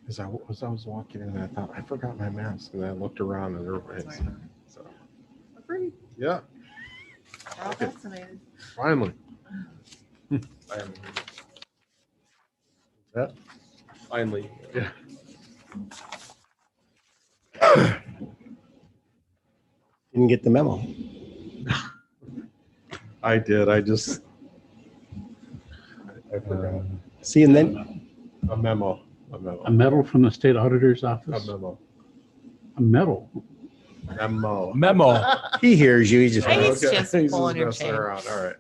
As I was walking in, I thought I forgot my mask, and I looked around and everybody's so. Great. Yeah, We're all vaccinated. finally. Finally. That finally. Yeah. Didn't get the memo. I did. I just. I forgot. See, and then A memo. A memo. A medal from the state auditor's A office? memo. A medal? Memo. Memo. he hears you. He just He's Okay. just He's pulling your messing chain. around. All right.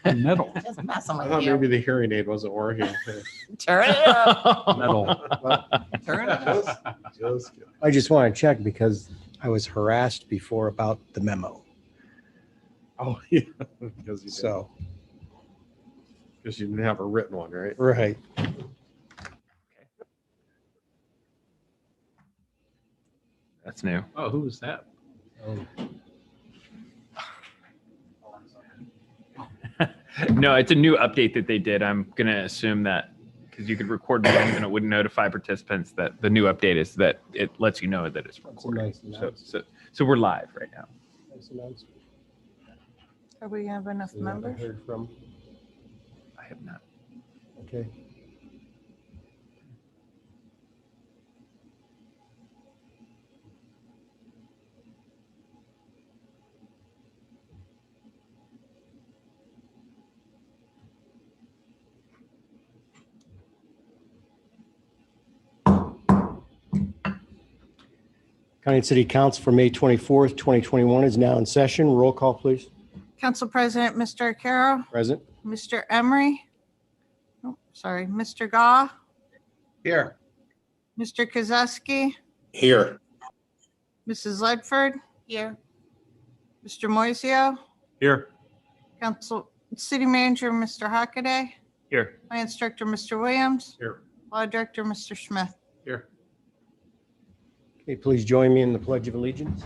A medal. Just messing I with thought you. maybe the hearing aid wasn't working. Turn it up. Medal. Turn it up. Just kidding. I just want to check because I was harassed before about the memo. Oh, yeah. Because you, So, because you didn't have a written one, right? right. That's new. Oh, who was that? No, it's a new update that they did. I'm going to assume that because you could record meetings and it wouldn't notify participants that the new update is that it lets you know that it's That's a recorded. nice So, announcement. so we're live right now. Nice announcement. Are we have enough You haven't members? heard from. I have not. Okay. County and City Council for May 24th, 2021 is now in session. Roll call, please. Council President, Mr. Arcaro, Present. Mr. Emery. Oh, sorry, Mr. Goff, Here. Mr. Kozeski, Here. Mrs. Ledford. Here. Mr. Moiseo, Here. Council City Manager, Mr. Hockaday, Here. Finance Director, Mr. Williams, Here. Law Director, Mr. Smith. Here. Okay, please join me in the Pledge of Allegiance.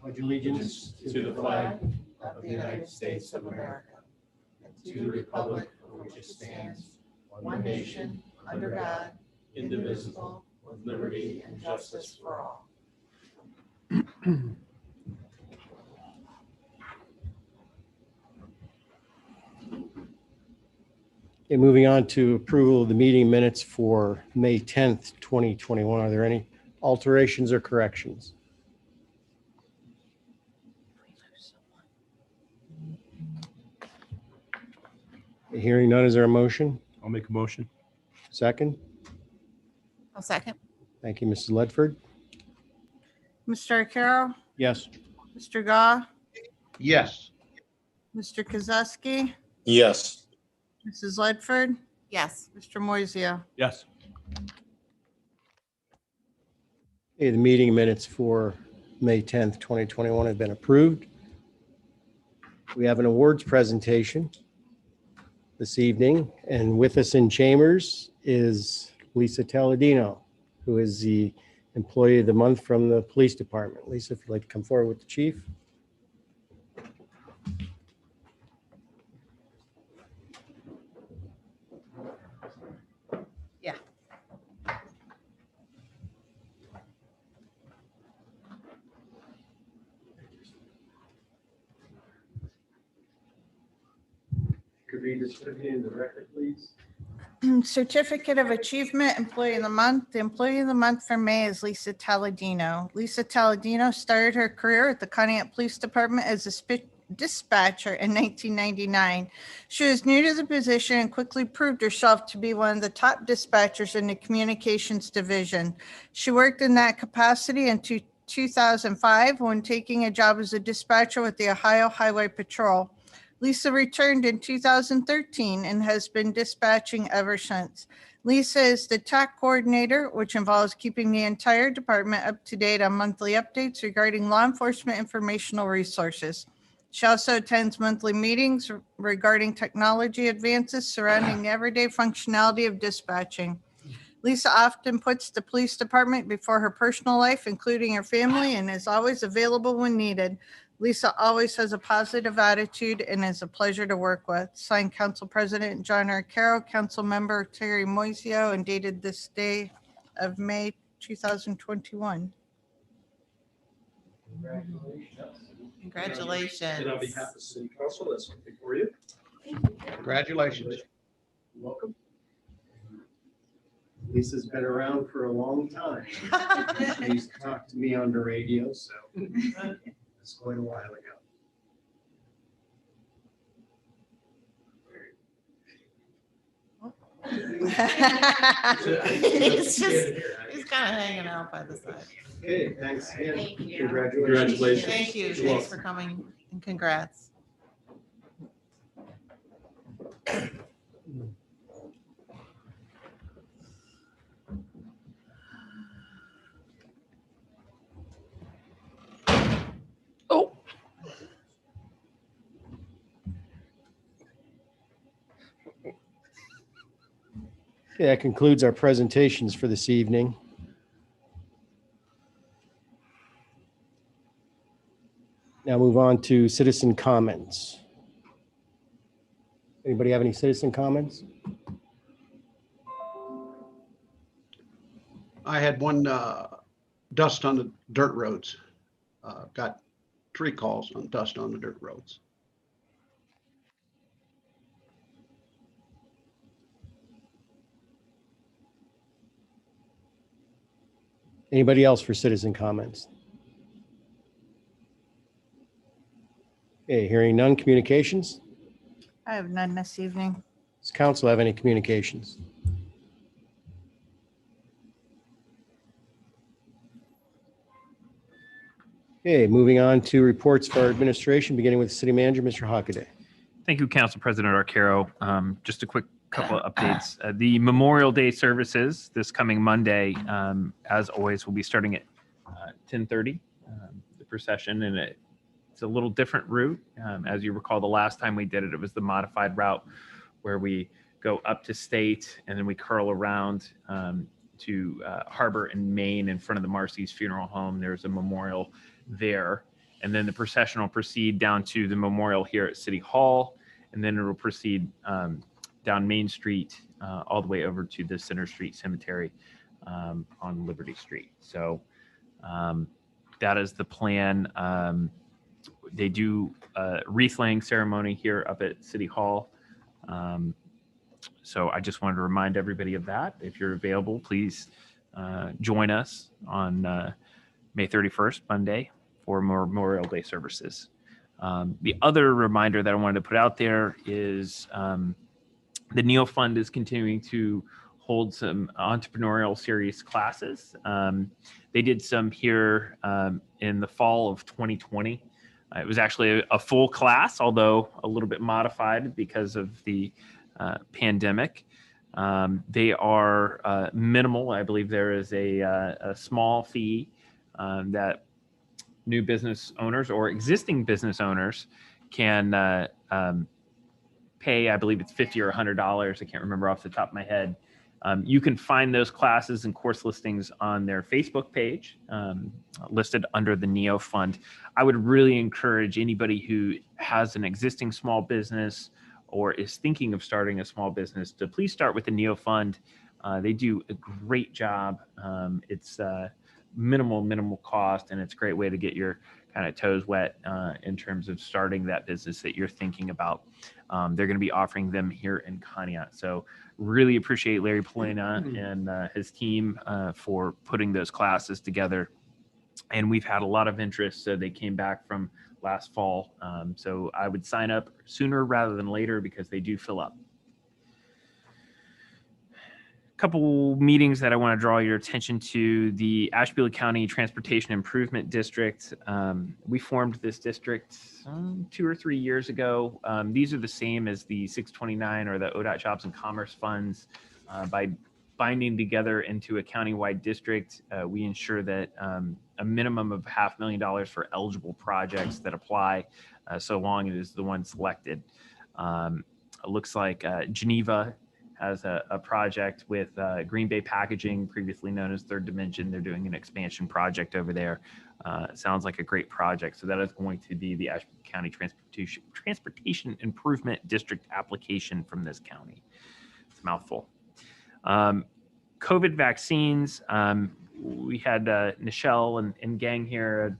Pledge allegiance to the flag of the United States of America, and to the republic for which it stands, one nation, under God, indivisible, with liberty and justice for all. Okay, moving on to approval of the meeting minutes for May 10th, 2021. Are there any alterations or corrections? Hearing none, is there a motion? I'll make a motion. Second? I'll second. Thank you, Mrs. Ledford. Mr. Arcaro, Yes. Mr. Goff, Yes. Mr. Kozeski, Yes. Mrs. Ledford. Yes. Mr. Moiseo. Yes. Okay, the meeting minutes for May 10th, 2021 have been approved. We have an awards presentation this evening, and with us in chambers is Lisa Talladino, who is the Employee of the Month from the Police Department. Lisa, if you'd like to come forward with the chief. Yeah. Could read the certificate in the record, please. Certificate of Achievement, Employee of the Month. The Employee of the Month for May is Lisa Talladino. Lisa Talladino started her career at the Conneaut Police Department as a dispatcher in 1999. She was new to the position and quickly proved herself to be one of the top dispatchers in the communications division. She worked in that capacity until 2005 when taking a job as a dispatcher with the Ohio Highway Patrol. Lisa returned in 2013 and has been dispatching ever since. Lisa is the TAC coordinator, which involves keeping the entire department up to date on monthly updates regarding law enforcement informational resources. She also attends monthly meetings regarding technology advances surrounding the everyday functionality of dispatching. Lisa often puts the police department before her personal life, including her family, and is always available when needed. Lisa always has a positive attitude and is a pleasure to work with. Signed, Council President John Arcaro, Council Member Terry Moiseo, and dated this day of May 2021. Congratulations. And on behalf of City Council, that's something for you. Congratulations. Welcome. Lisa's been around for a long time. She's talked to me on the radio, so it's quite a while ago. He's kind of hanging out by the side. Okay, thanks again. Thank you. Congratulations. Thank you. You're Thanks welcome. for coming and congrats. Oh, Okay, that concludes our presentations for this evening. Now move on to citizen comments. Anybody have any citizen comments? I had one dust on the dirt roads. Got 3 calls on dust on the dirt roads. Anybody else for citizen comments? Okay, hearing none, communications? I have none this evening. Does council have any communications? Okay, moving on to reports for our administration, beginning with City Manager, Mr. Hockaday. thank you, Council President Arcaro. Just a quick couple of updates. The Memorial Day services this coming Monday, as always, will be starting at 10:30, the procession, and it's a little different route. As you recall, the last time we did it, it was the modified route where we go up to State and then we curl around to Harbor and Main in front of the Marcy's Funeral Home. There's a memorial there. And then the procession will proceed down to the memorial here at City Hall. And then it'll proceed down Main Street all the way over to the Center Street Cemetery on Liberty Street. So that is the plan. They do a wreath laying ceremony here up at City Hall. So I just wanted to remind everybody of that. If you're available, please join us on May 31st, Monday, for Memorial Day services. The other reminder that I wanted to put out there is the NEO Fund is continuing to hold some entrepreneurial series classes. They did some here in the fall of 2020. It was actually a full class, although a little bit modified because of the pandemic. They are minimal. I believe there is a small fee that new business owners or existing business owners can pay. I believe it's $50 or $100. I can't remember off the top of my head. You can find those classes and course listings on their Facebook page, listed under the NEO Fund. I would really encourage anybody who has an existing small business or is thinking of starting a small business to please start with the NEO Fund. They do a great job. It's minimal cost, and it's a great way to get your kind of toes wet in terms of starting that business that you're thinking about. They're going to be offering them here in Conneaut. So really appreciate Larry Polina and his team for putting those classes together. And we've had a lot of interest. So they came back from last fall. So I would sign up sooner rather than later because they do fill up. Couple meetings that I want to draw your attention to. The Ashtabula County Transportation Improvement District. We formed this district 2 or 3 years ago. These are the same as the 629 or the ODOT Jobs and Commerce funds. By binding together into a countywide district, we ensure that a minimum of $500,000 for eligible projects that apply, so long as the one selected. It looks like Geneva has a project with Green Bay Packaging, previously known as Third Dimension. They're doing an expansion project over there. It sounds like a great project. So that is going to be the Ashby County Transportation Improvement District application from this county. It's a mouthful. COVID vaccines. We had Nichelle and gang here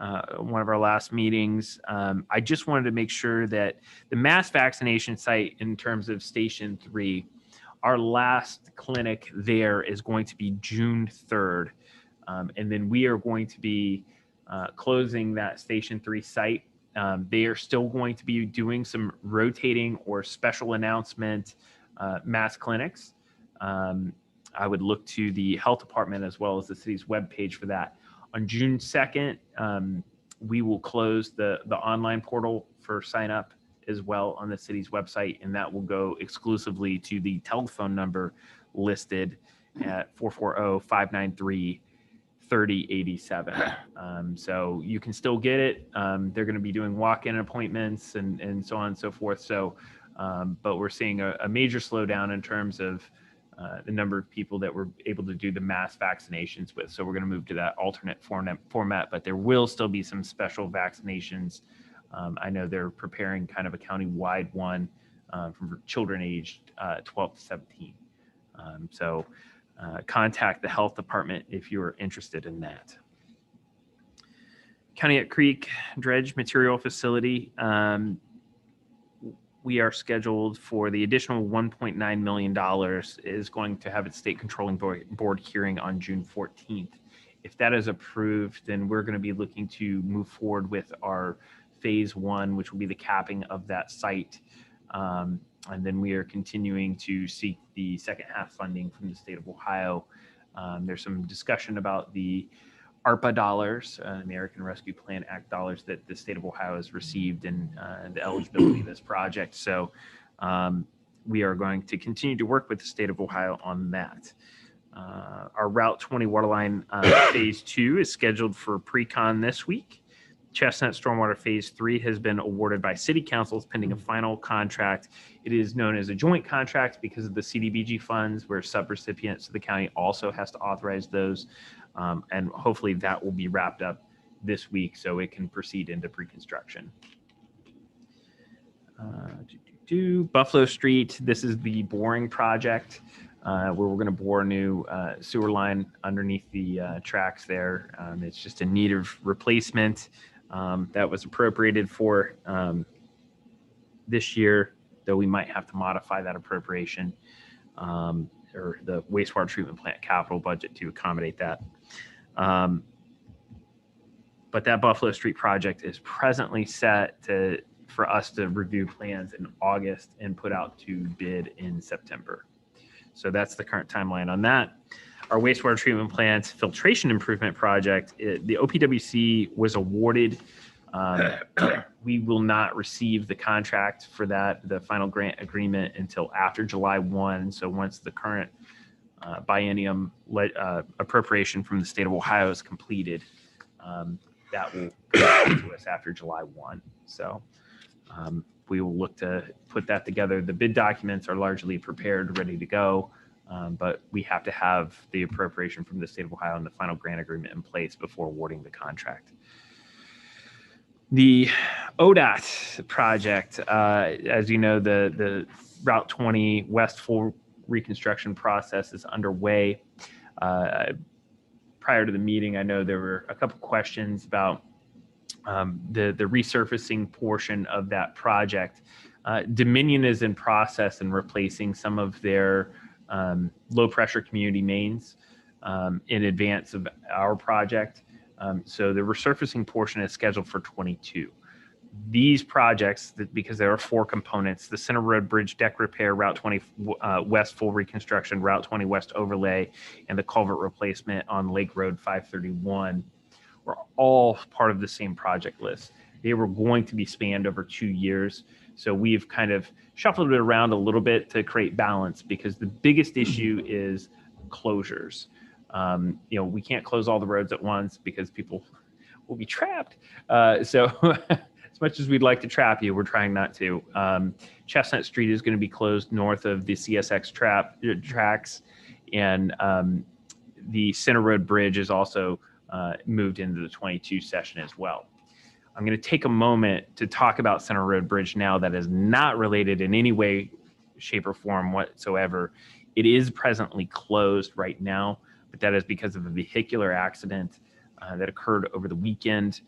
at one of our last meetings. I just wanted to make sure that the mass vaccination site in terms of Station 3, our last clinic there is going to be June 3rd. And then we are going to be closing that Station 3 site. They are still going to be doing some rotating or special announcement mass clinics. I would look to the health department as well as the city's webpage for that. On June 2nd, we will close the online portal for sign up as well on the city's website, and that will go exclusively to the telephone number listed at 440-593-3087. So you can still get it. They're going to be doing walk-in appointments and so on and so forth. So, but we're seeing a major slowdown in terms of the number of people that we're able to do the mass vaccinations with. So we're going to move to that alternate format, but there will still be some special vaccinations. I know they're preparing kind of a county-wide one for children aged 12 to 17. So contact the health department if you're interested in that. County Creek Dredge Material Facility. We are scheduled for the additional $1.9 million is going to have its state controlling board hearing on June 14th. If that is approved, then we're going to be looking to move forward with our phase 1, which will be the capping of that site. And then we are continuing to seek the second half funding from the state of Ohio. There's some discussion about the ARPA dollars, American Rescue Plan Act dollars that the state of Ohio has received and the eligibility of this project. So we are going to continue to work with the state of Ohio on that. Our Route 20 waterline phase 2 is scheduled for pre-con this week. Chestnut Stormwater Phase 3 has been awarded by City Councils pending a final contract. It is known as a joint contract because of the CDBG funds, where subrecipients to the county also has to authorize those. And hopefully that will be wrapped up this week so it can proceed into pre-construction. Buffalo Street, this is the boring project where we're going to bore a new sewer line underneath the tracks there. It's just in need of replacement. That was appropriated for this year, though we might have to modify that appropriation or the wastewater treatment plant capital budget to accommodate that. But that Buffalo Street project is presently set for us to review plans in August and put out to bid in September. So that's the current timeline on that. Our wastewater treatment plant filtration improvement project, the OPWC was awarded. We will not receive the contract for that, the final grant agreement, until after July 1. So once the current biennium appropriation from the state of Ohio is completed, that will come to us after July 1. So we will look to put that together. The bid documents are largely prepared, ready to go, but we have to have the appropriation from the state of Ohio and the final grant agreement in place before awarding the contract. The ODOT project, as you know, the Route 20 West full reconstruction process is underway. Prior to the meeting, I know there were a couple questions about the resurfacing portion of that project. Dominion is in process in replacing some of their low pressure community mains in advance of our project. So the resurfacing portion is scheduled for 22. These projects, because there are 4 components, the Center Road Bridge deck repair, Route 20 West full reconstruction, Route 20 West overlay, and the culvert replacement on Lake Road 531, were all part of the same project list. They were going to be spanned over 2 years. So we've kind of shuffled it around a little bit to create balance, because the biggest issue is closures. We can't close all the roads at once because people will be trapped. So as much as we'd like to trap you, we're trying not to. Chestnut Street is going to be closed north of the CSX tracks, and the Center Road Bridge is also moved into the 22 session as well. I'm going to take a moment to talk about Center Road Bridge now. That is not related in any way, shape, or form whatsoever. It is presently closed right now, but that is because of a vehicular accident that occurred over the weekend.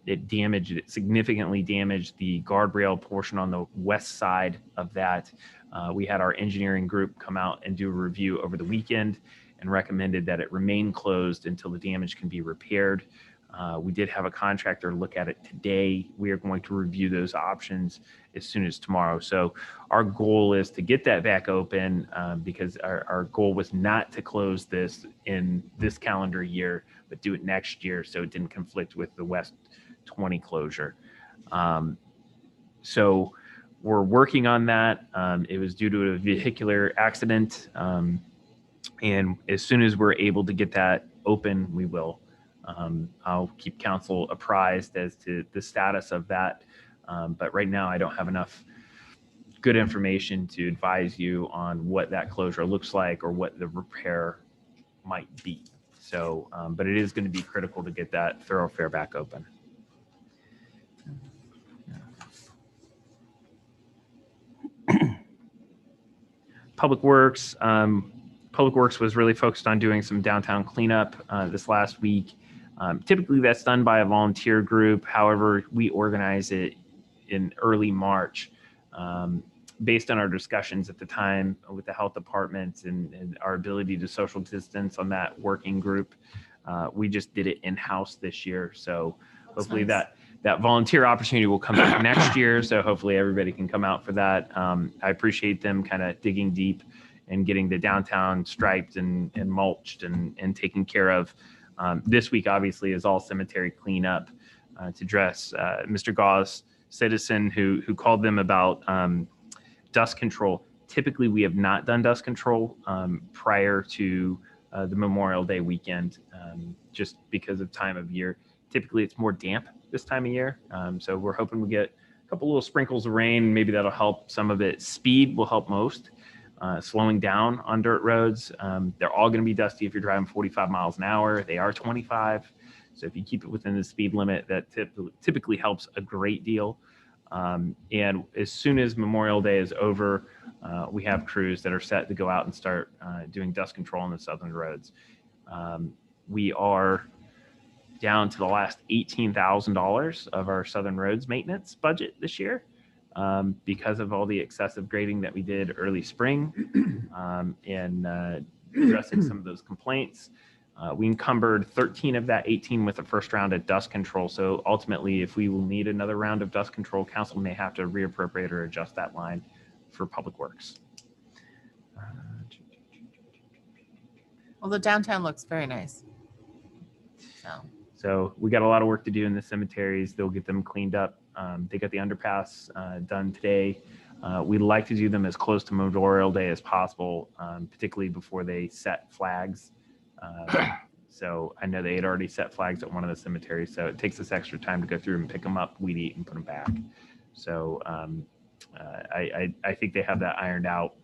It significantly damaged the guardrail portion on the west side of that. We had our engineering group come out and do a review over the weekend and recommended that it remain closed until the damage can be repaired. We did have a contractor look at it today. We are going to review those options as soon as tomorrow. So our goal is to get that back open because our goal was not to close this in this calendar year, but do it next year so it didn't conflict with the West 20 closure. So we're working on that. It was due to a vehicular accident. And as soon as we're able to get that open, we will. I'll keep council apprised as to the status of that. But right now, I don't have enough good information to advise you on what that closure looks like or what the repair might be. So, but it is going to be critical to get that thoroughfare back open. Public Works. Public Works was really focused on doing some downtown cleanup this last week. Typically that's done by a volunteer group. However, we organize it in early March based on our discussions at the time with the health department and our ability to social distance on that working group. We just did it in-house this year. So hopefully that volunteer opportunity will come back next year. So hopefully everybody can come out for that. I appreciate them kind of digging deep and getting the downtown striped and mulched and taken care of. This week, obviously, is all cemetery cleanup to address Mr. Gauss, citizen who called them about dust control. Typically, we have not done dust control prior to the Memorial Day weekend, just because of time of year. Typically, it's more damp this time of year. So we're hoping we get a couple little sprinkles of rain. Maybe that'll help some of it. Speed will help most. Slowing down on dirt roads. They're all going to be dusty if you're driving 45 miles an hour. They are 25. So if you keep it within the speed limit, that typically helps a great deal. And as soon as Memorial Day is over, we have crews that are set to go out and start doing dust control on the southern roads. We are down to the last $18,000 of our southern roads maintenance budget this year. Because of all the excessive grading that we did early spring and addressing some of those complaints. We encumbered 13 of that 18 with the first round of dust control. So ultimately, if we will need another round of dust control, council may have to reappropriate or adjust that line for Public Works. Well, the downtown looks very nice. So we got a lot of work to do in the cemeteries. They'll get them cleaned up. They got the underpass done today. We'd like to do them as close to Memorial Day as possible, particularly before they set flags. So I know they had already set flags at one of the cemeteries, so it takes us extra time to go through and pick them up, weed eat, and put them back. So I think they have that ironed out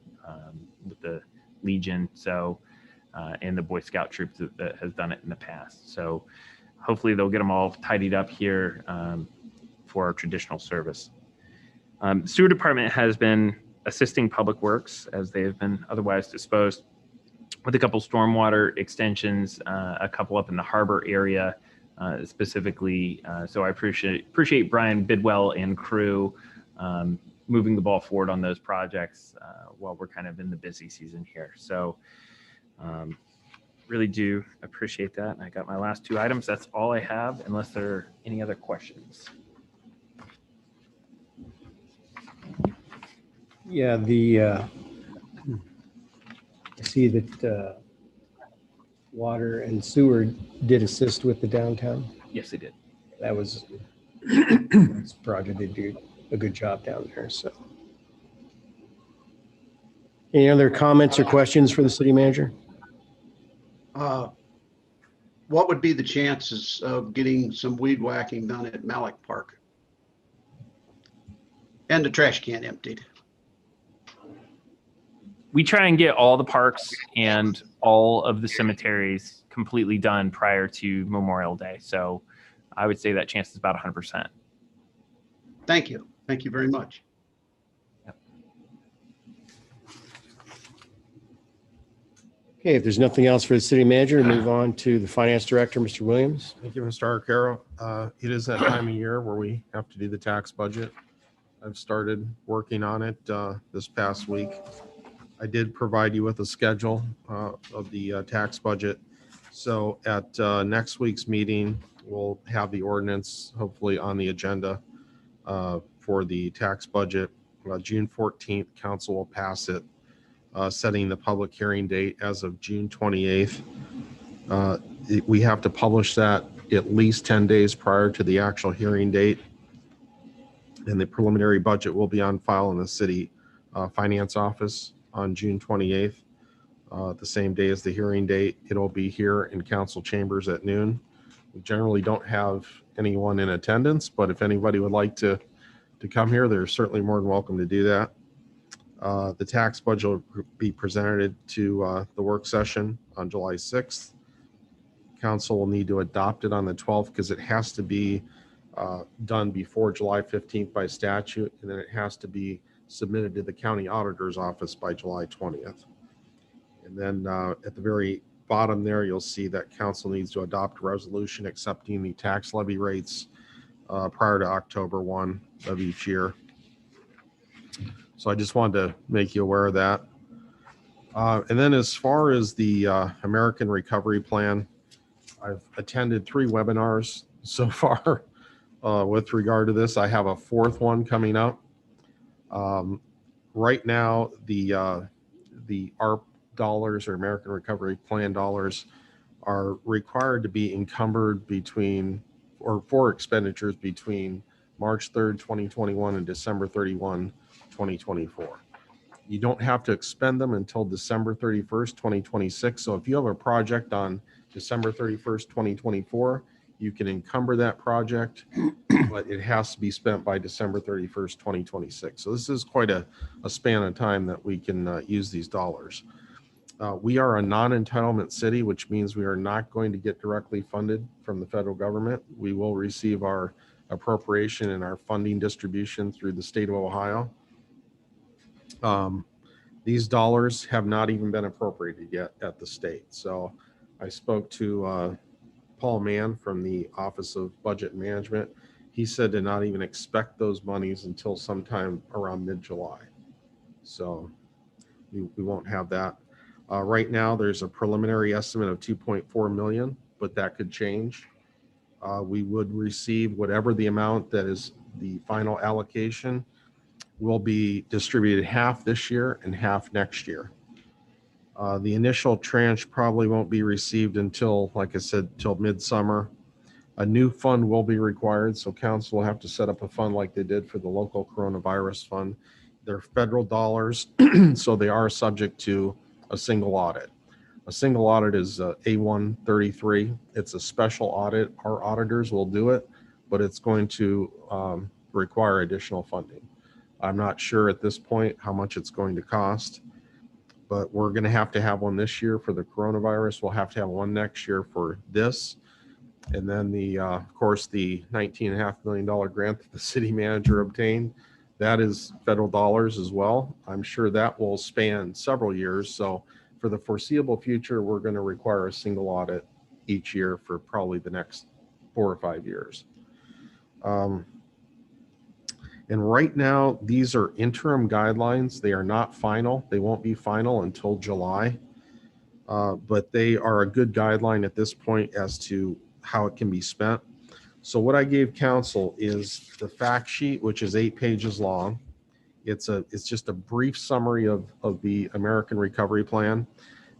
with the Legion, so and the Boy Scout troop that has done it in the past. So hopefully they'll get them all tidied up here for our traditional service. Sewer department has been assisting Public Works as they have been otherwise disposed with a couple stormwater extensions, a couple up in the harbor area specifically. So I appreciate Brian Bidwell and crew moving the ball forward on those projects while we're kind of in the busy season here. So really do appreciate that. And I got my last two items. That's all I have, unless there are any other questions. Yeah, I see that water and sewer did assist with the downtown. Yes, they did. That was this project. They did a good job down there. So, any other comments or questions for the city manager? What would be the chances of getting some weed whacking done at Malik Park? And the trash can emptied. We try and get all the parks and all of the cemeteries completely done prior to Memorial Day. So I would say that chance is about 100%. Thank you. Thank you very much. Okay, if there's nothing else for the city manager, move on to the finance director, Mr. Williams. Thank you, Mr. Arcaro. It is that time of year where we have to do the tax budget. I've started working on it this past week. I did provide you with a schedule of the tax budget. So at next week's meeting, we'll have the ordinance hopefully on the agenda for the tax budget. June 14th, council will pass it, setting the public hearing date as of June 28th. We have to publish that at least 10 days prior to the actual hearing date. And the preliminary budget will be on file in the city finance office on June 28th, the same day as the hearing date. It'll be here in council chambers at noon. We generally don't have anyone in attendance, but if anybody would like to come here, they're certainly more than welcome to do that. The tax budget will be presented to the work session on July 6th. Council will need to adopt it on the 12th because it has to be done before July 15th by statute, and then it has to be submitted to the county auditor's office by July 20th. And then at the very bottom there, you'll see that council needs to adopt a resolution accepting the tax levy rates prior to October 1 of each year. So I just wanted to make you aware of that. And then as far as the American Recovery Plan, I've attended 3 webinars so far with regard to this. I have a 4th one coming up. Right now, the ARP dollars or American Recovery Plan dollars are required to be encumbered between or for expenditures between March 3rd, 2021 and December 31, 2024. You don't have to expend them until December 31st, 2026. So if you have a project on December 31st, 2024, you can encumber that project, but it has to be spent by December 31st, 2026. So this is quite a span of time that we can use these dollars. We are a non-entitlement city, which means we are not going to get directly funded from the federal government. We will receive our appropriation and our funding distribution through the state of Ohio. These dollars have not even been appropriated yet at the state. So I spoke to Paul Mann from the Office of Budget Management. He said to not even expect those monies until sometime around mid-July. So we won't have that. Right now, there's a preliminary estimate of 2.4 million, but that could change. We would receive whatever the amount that is the final allocation will be distributed half this year and half next year. The initial tranche probably won't be received until, like I said, till midsummer. A new fund will be required, so council will have to set up a fund like they did for the local coronavirus fund. They're federal dollars, so they are subject to a single audit. A single audit is A133. It's a special audit. Our auditors will do it, but it's going to require additional funding. I'm not sure at this point how much it's going to cost, but we're going to have one this year for the coronavirus. We'll have to have one next year for this. And then of course, the $19.5 million grant that the city manager obtained, that is federal dollars as well. I'm sure that will span several years. So for the foreseeable future, we're going to require a single audit each year for probably the next 4 or 5 years. And right now, these are interim guidelines. They are not final. They won't be final until July. But they are a good guideline at this point as to how it can be spent. So what I gave council is the fact sheet, which is 8 pages long. It's just a brief summary of the American Recovery Plan.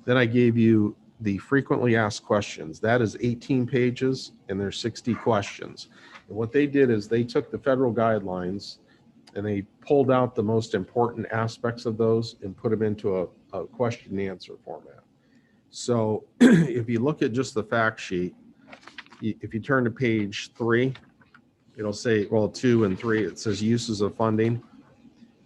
Then I gave you the frequently asked questions. That is 18 pages and there's 60 questions. And what they did is they took the federal guidelines and they pulled out the most important aspects of those and put them into a question and answer format. So if you look at just the fact sheet, if you turn to page 3, it'll say, well, 2 and 3, it says uses of funding.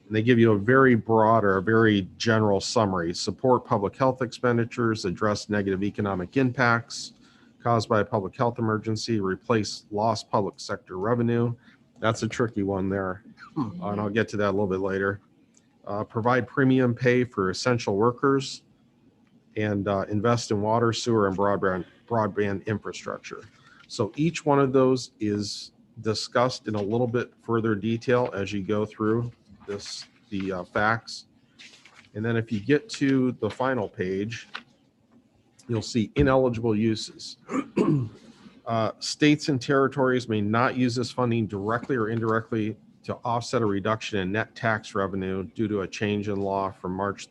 And they give you a very broad or a very general summary. Support public health expenditures, address negative economic impacts caused by a public health emergency, replace lost public sector revenue. That's a tricky one there. And I'll get to that a little bit later. Provide premium pay for essential workers, and invest in water, sewer, and broadband infrastructure. So each one of those is discussed in a little bit further detail as you go through the facts. And then if you get to the final page, you'll see ineligible uses. States and territories may not use this funding directly or indirectly to offset a reduction in net tax revenue due to a change in law from March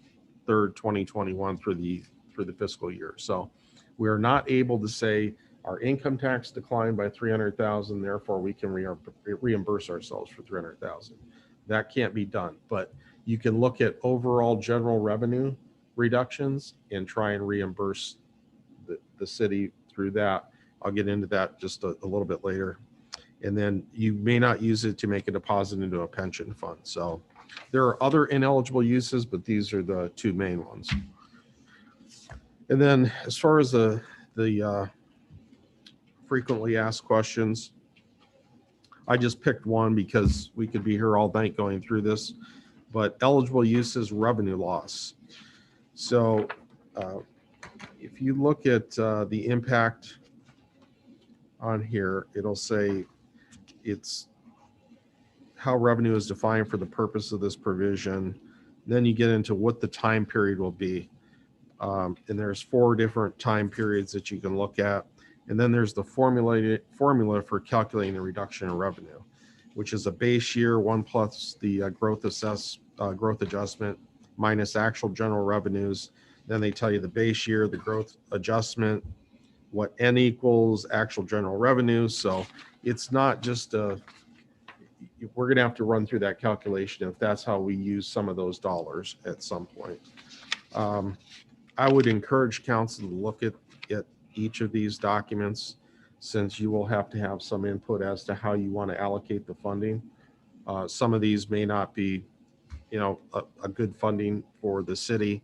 3rd, 2021 through the fiscal year. So we are not able to say our income tax declined by 300,000, therefore we can reimburse ourselves for 300,000. That can't be done, but you can look at overall general revenue reductions and try and reimburse the city through that. I'll get into that just a little bit later. And then you may not use it to make a deposit into a pension fund. So there are other ineligible uses, but these are the two main ones. And then as far as the frequently asked questions, I just picked one because we could be here all night going through this, but eligible uses, revenue loss. So if you look at the impact on here, it'll say it's how revenue is defined for the purpose of this provision. Then you get into what the time period will be. And there's 4 different time periods that you can look at. And then there's the formula for calculating the reduction in revenue, which is a base year 1 plus the growth adjustment minus actual general revenues. Then they tell you the base year, the growth adjustment, what N equals actual general revenue. So it's not just we're going to have to run through that calculation if that's how we use some of those dollars at some point. I would encourage council to look at each of these documents, since you will have to have some input as to how you want to allocate the funding. Some of these may not be, a good funding for the city.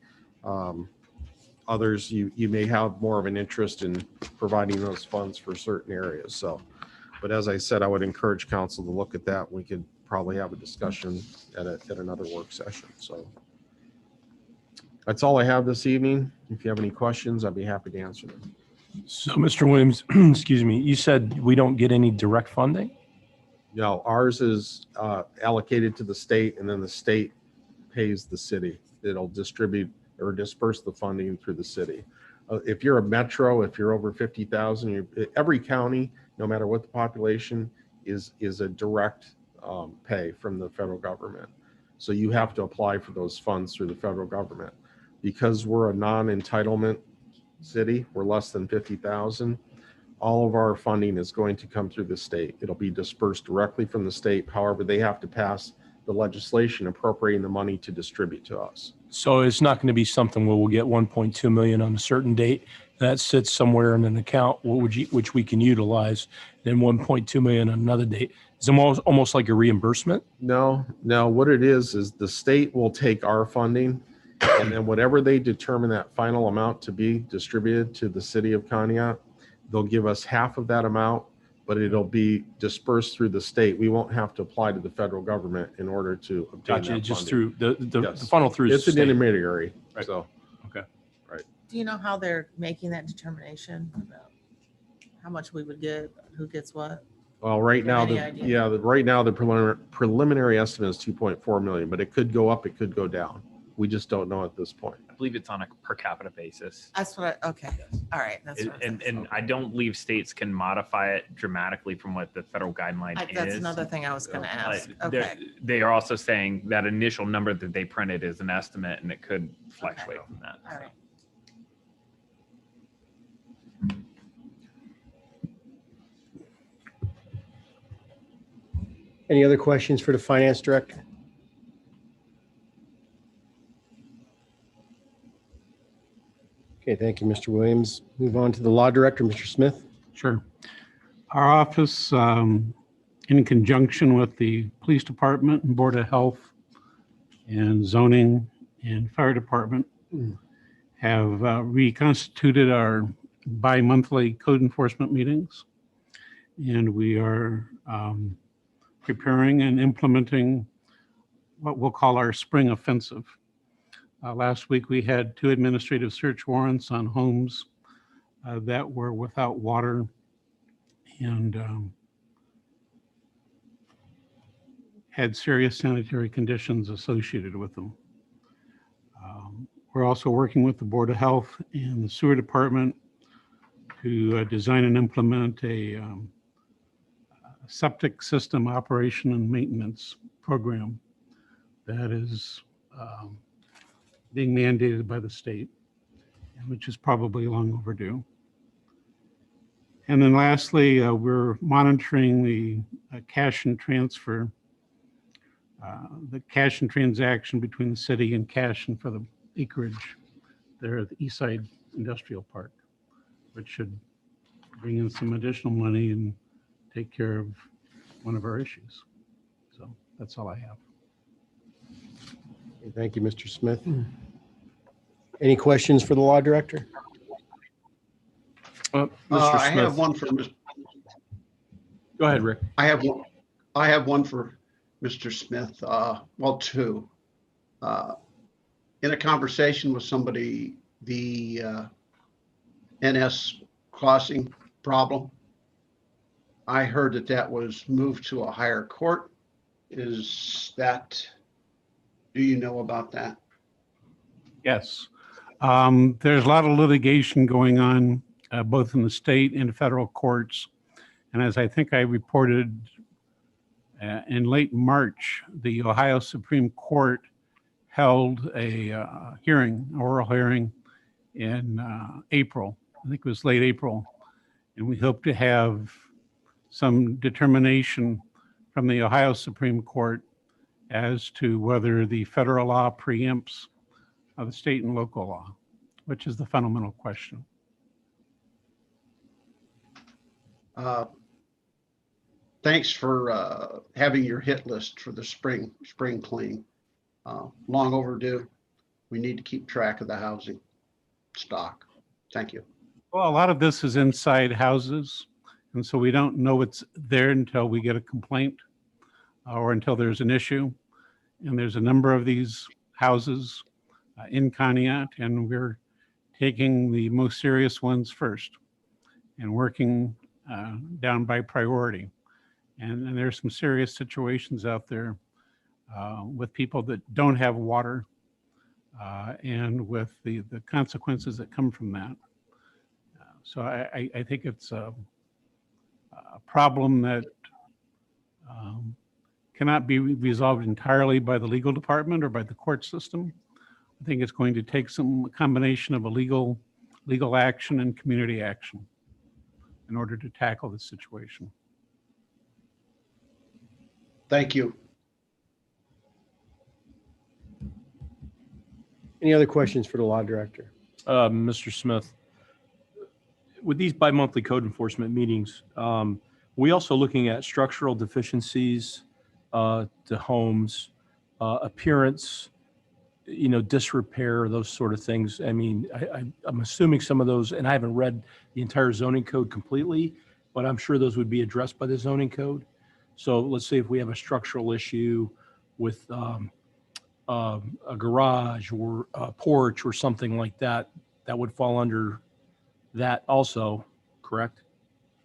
Others, you may have more of an interest in providing those funds for certain areas. So, but as I said, I would encourage council to look at that. We could probably have a discussion at another work session. So that's all I have this evening. If you have any questions, I'd be happy to answer them. So, Mr. Williams, excuse me, you said we don't get any direct funding? No, ours is allocated to the state, and then the state pays the city. It'll distribute or disperse the funding through the city. If you're a metro, if you're over 50,000, every county, no matter what the population, is a direct pay from the federal government. So you have to apply for those funds through the federal government. Because we're a non-entitlement city, we're less than 50,000, all of our funding is going to come through the state. It'll be dispersed directly from the state. However, they have to pass the legislation appropriating the money to distribute to us. So it's not going to be something where we'll get 1.2 million on a certain date that sits somewhere in an account which we can utilize, then 1.2 million on another date. It's almost like a reimbursement? No, what it is the state will take our funding, and then whatever they determine that final amount to be distributed to the city of Conneaut, they'll give us half of that amount, but it'll be dispersed through the state. We won't have to apply to the federal government in order to obtain Gotcha. that Just funding. through the Yes. funnel through the It's an state. intermediary. Right. So Do you know how they're making that determination about how much we would get, who gets what? well, right now, Any idea? right now the preliminary estimate is 2.4 million, but it could go up, it could go down. We just don't know at this point. I believe it's on a per capita basis. That's what okay. All right. That's what I And thought. I don't believe states can modify it dramatically from what the federal guideline That's is. another thing I was going to But ask. they're- Okay. They are also saying that initial number that they printed is an estimate, and it could fluctuate from that. All right. Any other questions for the finance director? Okay, thank you, Mr. Williams. Move on to the law director, Mr. Smith. Sure. Our office, in conjunction with the police department and Board of Health, and zoning and fire department have reconstituted our bi-monthly code enforcement meetings. And we are preparing and implementing what we'll call our spring offensive. Last week, we had 2 administrative search warrants on homes that were without water and had serious sanitary conditions associated with them. We're also working with the Board of Health and the Sewer Department to design and implement a septic system operation and maintenance program that is being mandated by the state, which is probably long overdue. And then lastly, we're monitoring the cash and transfer, the cash and transaction between the city and Cashin for the acreage there at the Eastside Industrial Park, which should bring in some additional money and take care of one of our issues. So that's all I have. Thank you, Mr. Smith. Any questions for the law director? Mr. I have Smith, one for Mr. go ahead, Rick. I have one for Mr. Smith. Well, 2. In a conversation with somebody, the NS crossing problem, I heard that was moved to a higher court. Is that, do you know about that? Yes. There's a lot of litigation going on, both in the state and federal courts. And as I think I reported in late March, the Ohio Supreme Court held a oral hearing in April. I think it was late April. And we hope to have some determination from the Ohio Supreme Court as to whether the federal law preempts the state and local law, which is the fundamental question. Thanks for having your hit list for the spring clean. Long overdue. We need to keep track of the housing stock. Thank you. Well, a lot of this is inside houses, and so we don't know it's there until we get a complaint or until there's an issue. And there's a number of these houses in Conneaut, and we're taking the most serious ones first and working down by priority. And there's some serious situations out there with people that don't have water and with the consequences that come from that. So I think it's a problem that cannot be resolved entirely by the legal department or by the court system. I think it's going to take some combination of a legal action and community action in order to tackle this situation. Thank you. Any other questions for the law director? Mr. Smith, with these bi-monthly code enforcement meetings, we also looking at structural deficiencies to homes, appearance, disrepair, those sort of things. I mean, I'm assuming some of those, and I haven't read the entire zoning code completely, but I'm sure those would be addressed by the zoning code. So let's say if we have a structural issue with a garage or a porch or something like that, that would fall under that also, correct?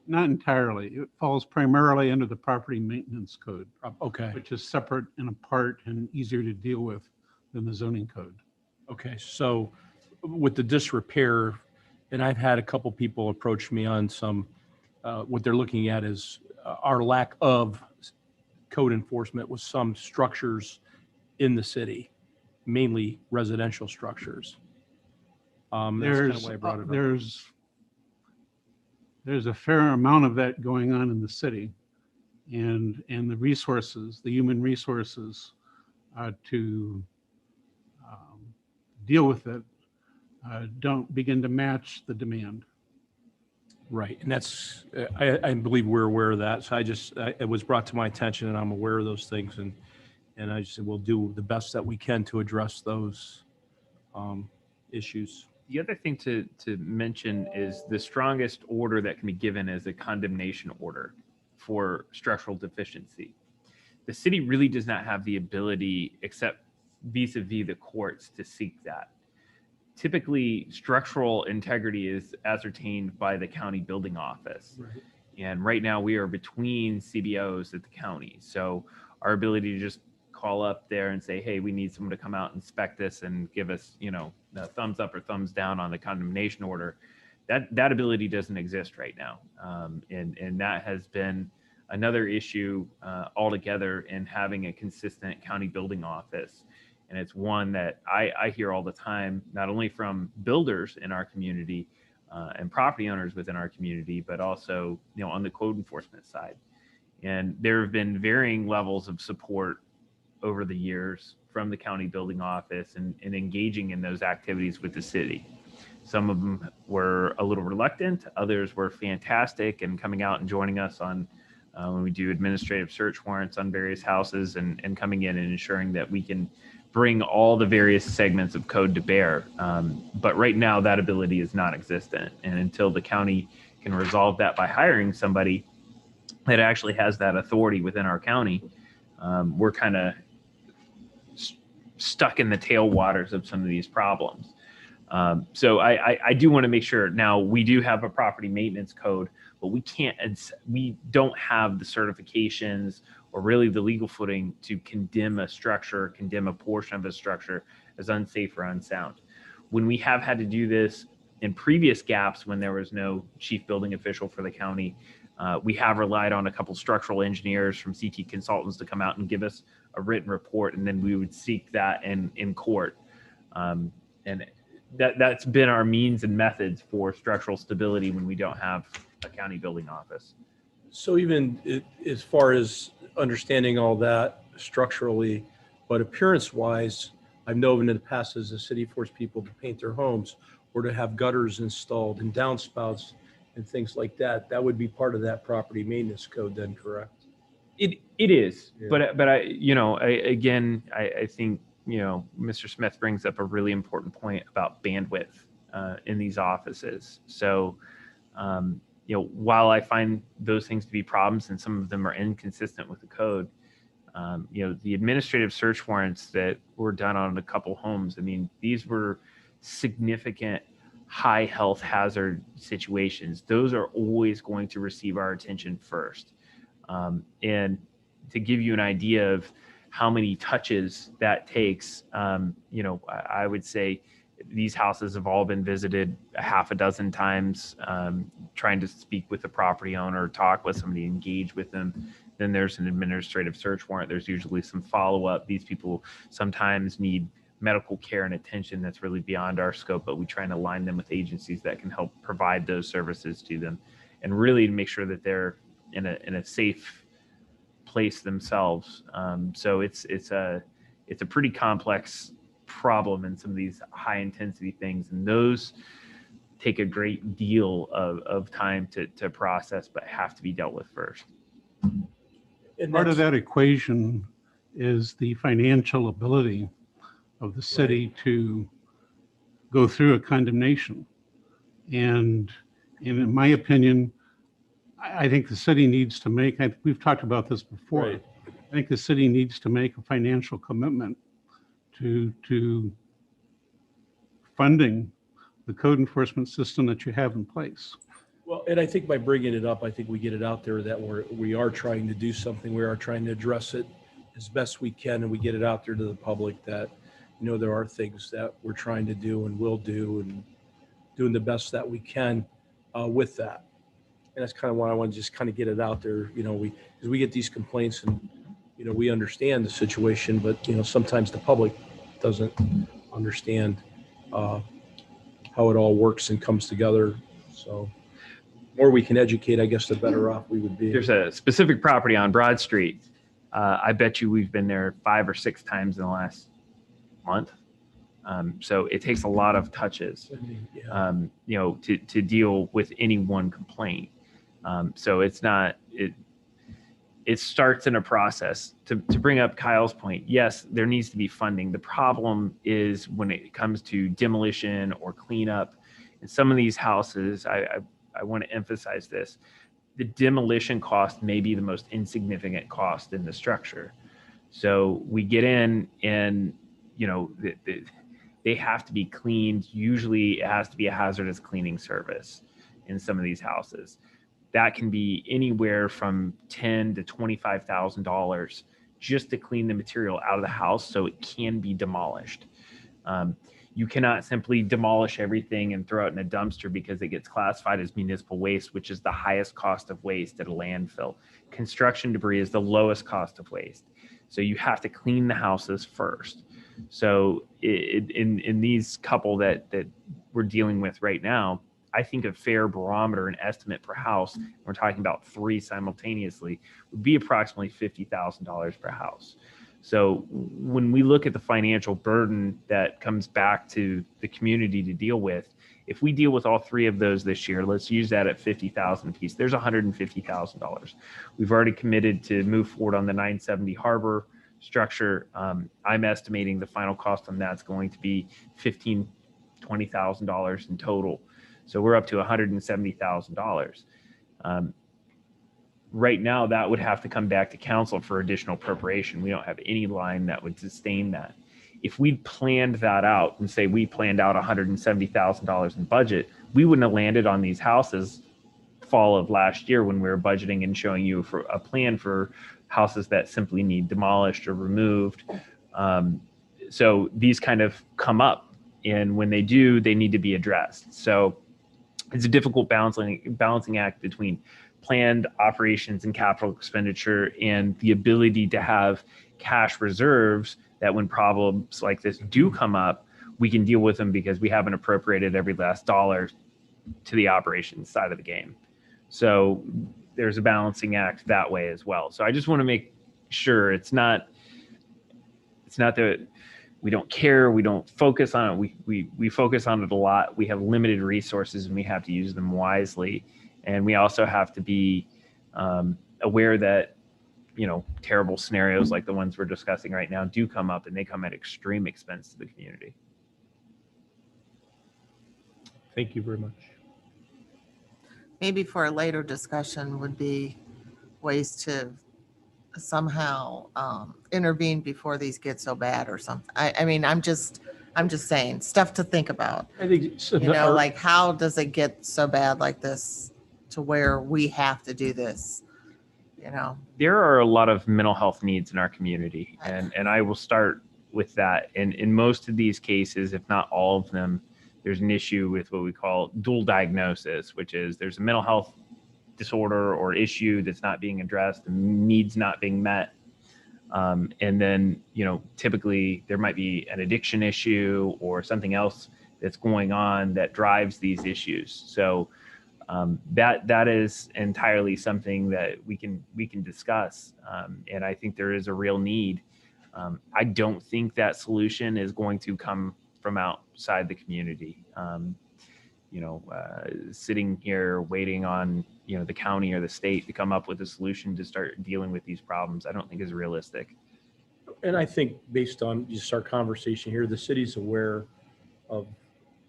Not entirely. It falls primarily under the property maintenance code, Okay. which is separate and apart and easier to deal with than the zoning code. Okay, so with the disrepair, and I've had a couple people approach me on some, what they're looking at is our lack of code enforcement with some structures in the city, mainly residential structures. That's kind of why I brought it up. There's a fair amount of that going on in the city, and the resources, the human resources to deal with it don't begin to match the demand. Right, and that's, I believe we're aware of that. So it was brought to my attention and I'm aware of those things. And And I just said, we'll do the best that we can to address those issues. The other thing to mention is the strongest order that can be given is a condemnation order for structural deficiency. The city really does not have the ability, except vis-a-vis the courts, to seek that. Typically, structural integrity is ascertained by the county building office. Right. And right now we are between CBOs at the county. So our ability to just call up there and say, hey, we need someone to come out and inspect this and give us, a thumbs up or thumbs down on the condemnation order, that ability doesn't exist right now. And that has been another issue altogether in having a consistent county building office. And it's one that I hear all the time, not only from builders in our community and property owners within our community, but also, on the code enforcement side. And there have been varying levels of support over the years from the county building office and engaging in those activities with the city. Some of them were a little reluctant, others were fantastic and coming out and joining us on when we do administrative search warrants on various houses and coming in and ensuring that we can bring all the various segments of code to bear. But right now that ability is non-existent. And until the county can resolve that by hiring somebody that actually has that authority within our county, we're kind of stuck in the tailwaters of some of these problems. So I do want to make sure, now we do have a property maintenance code, but we don't have the certifications or really the legal footing to condemn a structure, condemn a portion of a structure as unsafe or unsound. When we have had to do this in previous gaps when there was no chief building official for the county, we have relied on a couple structural engineers from CT Consultants to come out and give us a written report, and then we would seek that in court. And that's been our means and methods for structural stability when we don't have a county building office. So even as far as understanding all that structurally, but appearance-wise, I've known in the past as a city forced people to paint their homes or to have gutters installed and downspouts and things like that. That would be part of that property maintenance code then, correct? It is, Yeah. but I think, Mr. Smith brings up a really important point about bandwidth in these offices. So, while I find those things to be problems and some of them are inconsistent with the code, the administrative search warrants that were done on a couple homes, I mean, these were significant high health hazard situations. Those are always going to receive our attention first. And to give you an idea of how many touches that takes, I would say these houses have all been visited a half a dozen times, trying to speak with the property owner, talk with somebody, engage with them. Then there's an administrative search warrant. There's usually some follow-up. These people sometimes need medical care and attention that's really beyond our scope, but we try and align them with agencies that can help provide those services to them, and really to make sure that they're in a safe place themselves. So it's a pretty complex problem in some of these high intensity things, and those take a great deal of time to process, but have to be dealt with first. And Part of that's- that equation is the financial ability of the city to go through a condemnation. And in my opinion, I think the city needs to make, we've talked about this before. Right. I think the city needs to make a financial commitment to funding the code enforcement system that you have in place. Well, and I think by bringing it up, I think we get it out there that we are trying to do something. We are trying to address it as best we can, and we get it out there to the public that, there are things that we're trying to do and will do, and doing the best that we can with that. And that's kind of why I want to just kind of get it out there. Because we get these complaints, and we understand the situation, but sometimes the public doesn't understand how it all works and comes together. So the more we can educate, I guess the better off we would be. There's a specific property on Broad Street. I bet you we've been there 5 or 6 times in the last month. So it takes a lot of touches, Yeah. to deal with any one complaint. So it's not, it starts in a process. To bring up Kyle's point, yes, there needs to be funding. The problem is when it comes to demolition or cleanup. In some of these houses, I want to emphasize this, the demolition cost may be the most insignificant cost in the structure. So we get in and, you know, they have to be cleaned. Usually it has to be a hazardous cleaning service in some of these houses. That can be anywhere from $10,000 to $25,000 just to clean the material out of the house so it can be demolished. You cannot simply demolish everything and throw it in a dumpster because it gets classified as municipal waste, which is the highest cost of waste at a landfill. Construction debris is the lowest cost of waste. So you have to clean the houses first. So in these couple that we're dealing with right now, I think a fair barometer and estimate per house, we're talking about 3 simultaneously, would be approximately $50,000 per house. So when we look at the financial burden that comes back to the community to deal with, if we deal with all 3 of those this year, let's use that at $50,000 a piece, there's $150,000. We've already committed to move forward on the 970 Harbor structure. I'm estimating the final cost on that's going to be $15,000, $20,000 in total. So we're up to $170,000. Right now, that would have to come back to council for additional appropriation. We don't have any line that would sustain that. If we'd planned that out and say we planned out $170,000 in budget, we wouldn't have landed on these houses fall of last year when we were budgeting and showing you for a plan for houses that simply need demolished or removed. So these kind of come up, and when they do, they need to be addressed. So it's a difficult balancing act between planned operations and capital expenditure and the ability to have cash reserves that when problems like this do come up, we can deal with them because we haven't appropriated every last dollar to the operations side of the game. So there's a balancing act that way as well. So I just want to make sure it's not that we don't care, we don't focus on it. We focus on it a lot. We have limited resources and we have to use them wisely. And we also have to be aware that, you know, terrible scenarios like the ones we're discussing right now do come up, and they come at extreme expense to the community. Thank you very much. Maybe for a later discussion would be ways to somehow intervene before these get so bad or something. I mean, I'm just saying stuff to think about. I think so. You know, like how does it get so bad like this to where we have to do this? You know, there are a lot of mental health needs in our community, and I will start with that. And in most of these cases, if not all of them, there's an issue with what we call dual diagnosis, which is there's a mental health disorder or issue that's not being addressed and needs not being met. And then, you know, typically there might be an addiction issue or something else that's going on that drives these issues. So that is entirely something that we can discuss. And I think there is a real need. I don't think that solution is going to come from outside the community. You know, sitting here waiting on, you know, the county or the state to come up with a solution to start dealing with these problems, I don't think is realistic. And I think based on just our conversation here, the city's aware of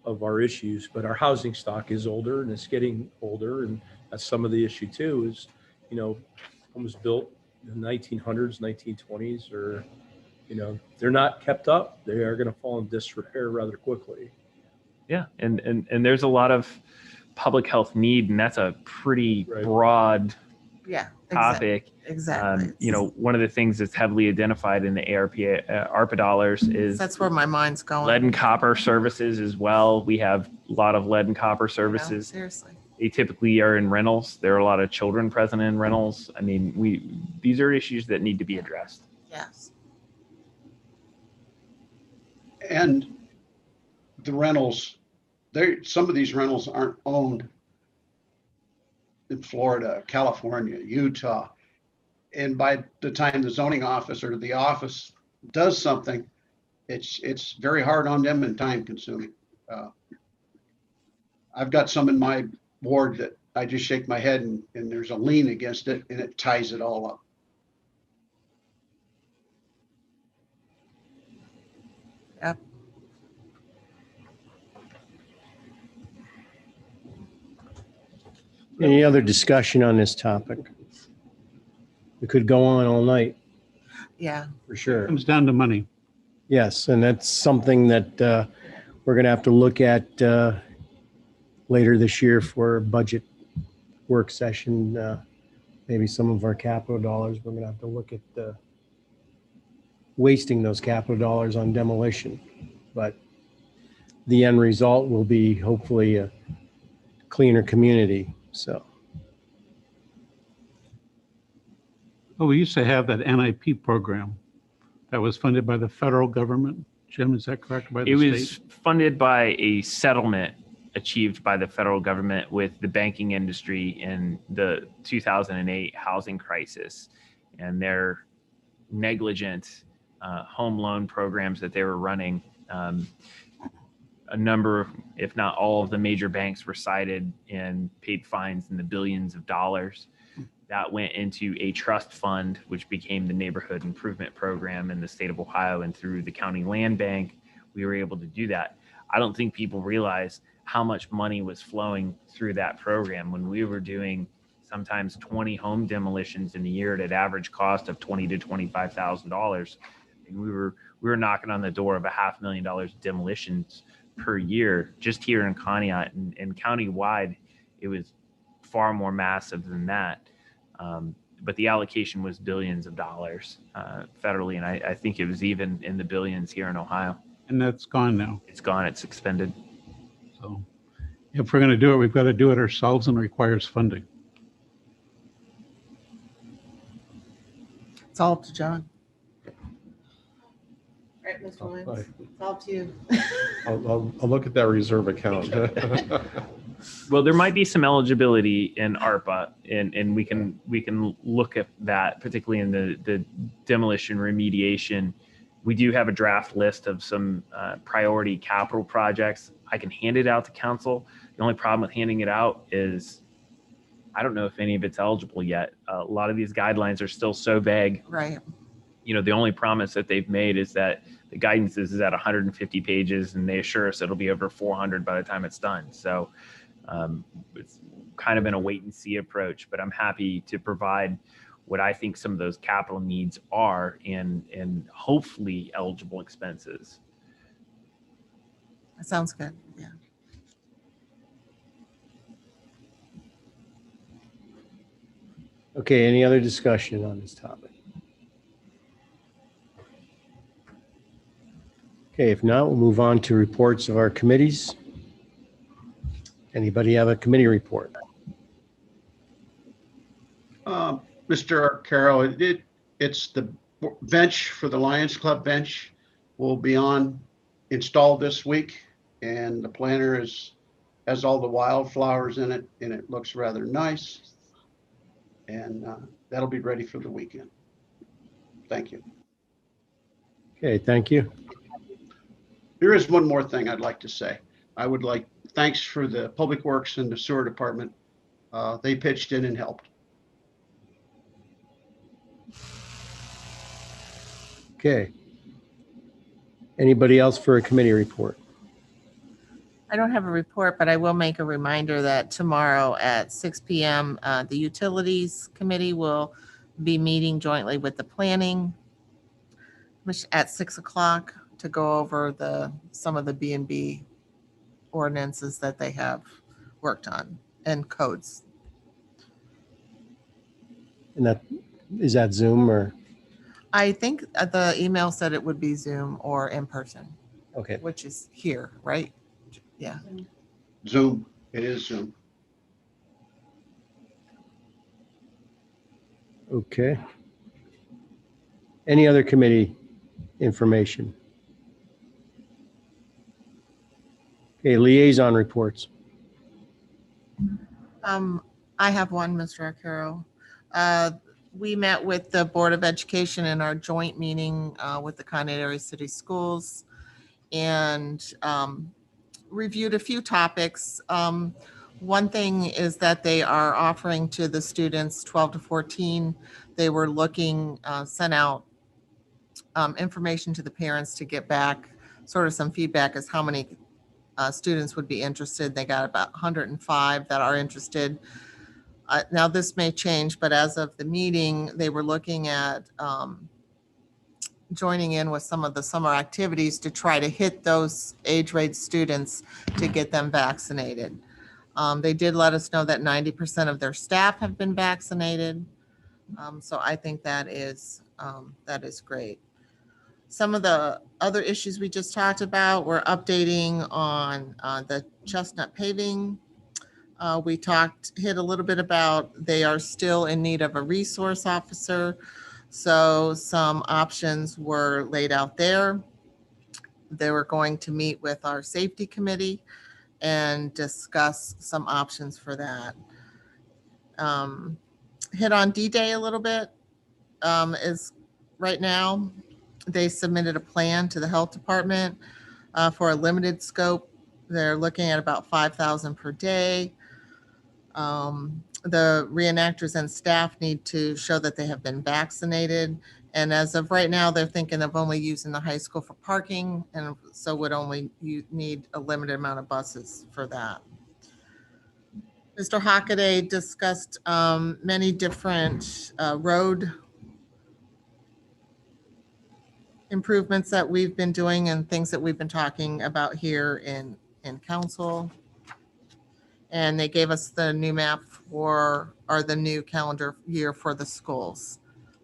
our issues, but our housing stock is older and it's getting older. And that's some of the issue too is, you know, homes built in the 1900s, 1920s, or, you know, they're not kept up. They are going to fall in disrepair rather quickly. Yeah. And there's a lot of public health need, and that's a pretty broad topic. Exactly. You know, one of the things that's heavily identified in the ARPA dollars is that's where my mind's going. Lead and copper services as well. We have a lot of lead and copper services. Seriously. They typically are in rentals. There are a lot of children present in rentals. I mean, these are issues that need to be addressed. Yes. And the rentals, some of these rentals aren't owned in Florida, California, Utah. And by the time the zoning officer or the office does something, it's very hard on them and time consuming. I've got some in my ward that I just shake my head and there's a lien against it and it ties it all up. Any other discussion on this topic? We could go on all night, Yeah. for sure. Comes down to money. Yes, and that's something that we're going to have to look at later this year for a budget work session. Maybe some of our capital dollars, we're going to have to look at wasting those capital dollars on demolition. But the end result will be hopefully a cleaner community, so. Oh, we used to have that NIP program that was funded by the federal government. Jim, is that correct? By the It state? was funded by a settlement achieved by the federal government with the banking industry in the 2008 housing crisis and their negligent home loan programs that they were running. A number, if not all of the major banks were cited and paid fines in the billions of dollars. That went into a trust fund, which became the neighborhood improvement program in the state of Ohio, and through the county land bank, we were able to do that. I don't think people realize how much money was flowing through that program when we were doing sometimes 20 home demolitions in a year at an average cost of $20,000 to $25,000. And we were knocking on the door of $500,000 demolitions per year just here in Conneaut, and countywide, it was far more massive than that. But the allocation was billions of dollars federally, and I think it was even in the billions here in Ohio. And that's gone now. It's gone. It's expended. So if we're going to do it, we've got to do it ourselves, and it requires funding. It's all up to John. Right, Mr. Aye. Williams? It's all up to you. I'll look at that reserve account. Well, there might be some eligibility in ARPA, and we can look at that, particularly in the demolition remediation. We do have a draft list of some priority capital projects. I can hand it out to council. The only problem with handing it out is I don't know if any of it's eligible yet. A lot of these guidelines are still so vague. Right. You know, the only promise that they've made is that the guidance is at 150 pages, and they assure us it'll be over 400 by the time it's done. So it's kind of been a wait and see approach, but I'm happy to provide what I think some of those capital needs are and hopefully eligible expenses. That sounds good. Yeah. Okay, any other discussion on this topic? Okay, if not, we'll move on to reports of our committees. Anybody have a committee report? Mr. Carroll, it's the bench for the Lions Club bench will be installed this week, and the planter has all the wildflowers in it, and it looks rather nice. And that'll be ready for the weekend. Thank you. Okay, thank you. There is one more thing I'd like to say. Thanks for the Public Works and the Sewer Department. They pitched in and helped. Okay. Anybody else for a committee report? I don't have a report, but I will make a reminder that tomorrow at 6 p.m., the Utilities Committee will be meeting jointly with the Planning at 6 o'clock to go over some of the B&B ordinances that they have worked on and codes. And is that Zoom or? I think the email said it would be Zoom or in person, Okay, which is here, right? Yeah. Zoom, it is Zoom. okay. Any other committee information? Okay, liaison reports. I have one, Mr. Arcaro. We met with the Board of Education in our joint meeting with the Conneaut Area City Schools and reviewed a few topics. One thing is that they are offering to the students 12 to 14, they were looking, sent out information to the parents to get back sort of some feedback as how many students would be interested. They got about 105 that are interested. Now, this may change, but as of the meeting, they were looking at joining in with some of the summer activities to try to hit those age rate students to get them vaccinated. They did let us know that 90% of their staff have been vaccinated. So I think that is great. Some of the other issues we just talked about, we're updating on the Chestnut paving. We hit a little bit about they are still in need of a resource officer. So some options were laid out there. They were going to meet with our safety committee and discuss some options for that. Hit on D-Day a little bit. Is right now they submitted a plan to the health department for a limited scope. They're looking at about 5,000 per day. The reenactors and staff need to show that they have been vaccinated. And as of right now, they're thinking of only using the high school for parking, and so would only need a limited amount of buses for that. Mr. Hockaday discussed many different road improvements that we've been doing and things that we've been talking about here in council. And they gave us the new map or the new calendar year for the schools.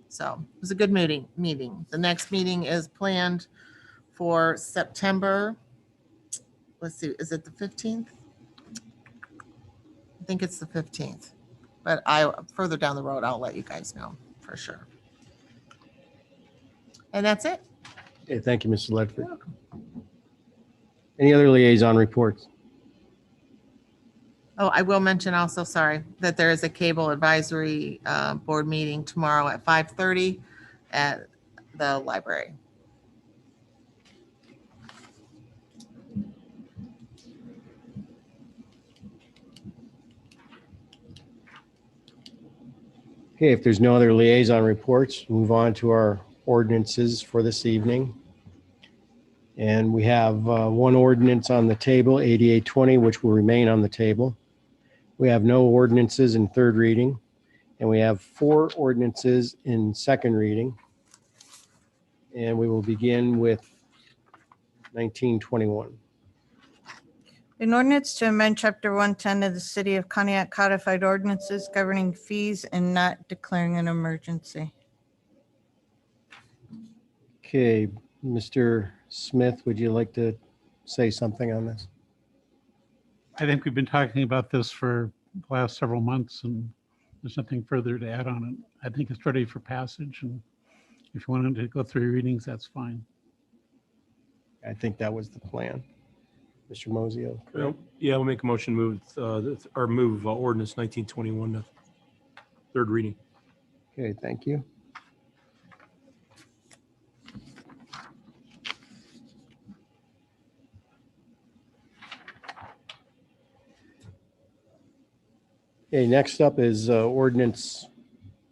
So it was a good meeting. The next meeting is planned for September. Let's see, is it the 15th? I think it's the 15th, but further down the road, I'll let you guys know for sure. And that's it. Okay, thank you, Mrs. Ledford. Any other liaison reports? Oh, I will mention also, sorry, that there is a cable advisory board meeting tomorrow at 5:30 at the library. Okay, if there's no other liaison reports, move on to our ordinances for this evening. And we have one ordinance on the table, 8820, which will remain on the table. We have no ordinances in third reading, and we have 4 ordinances in second reading. And we will begin with 1921. An ordinance to amend Chapter 110 of the City of Conneaut Codified Ordinances governing fees and not declaring an emergency. Okay, Mr. Smith, would you like to say something on this? I think we've been talking about this for the last several months, and there's nothing further to add on it. I think it's ready for passage, and if you wanted to go through readings, that's fine. I think that was the plan. Mr. Mosio, correct? Yeah, we'll make a motion, move ordinance 1921 to third reading. Okay, thank you. Okay, next up is ordinance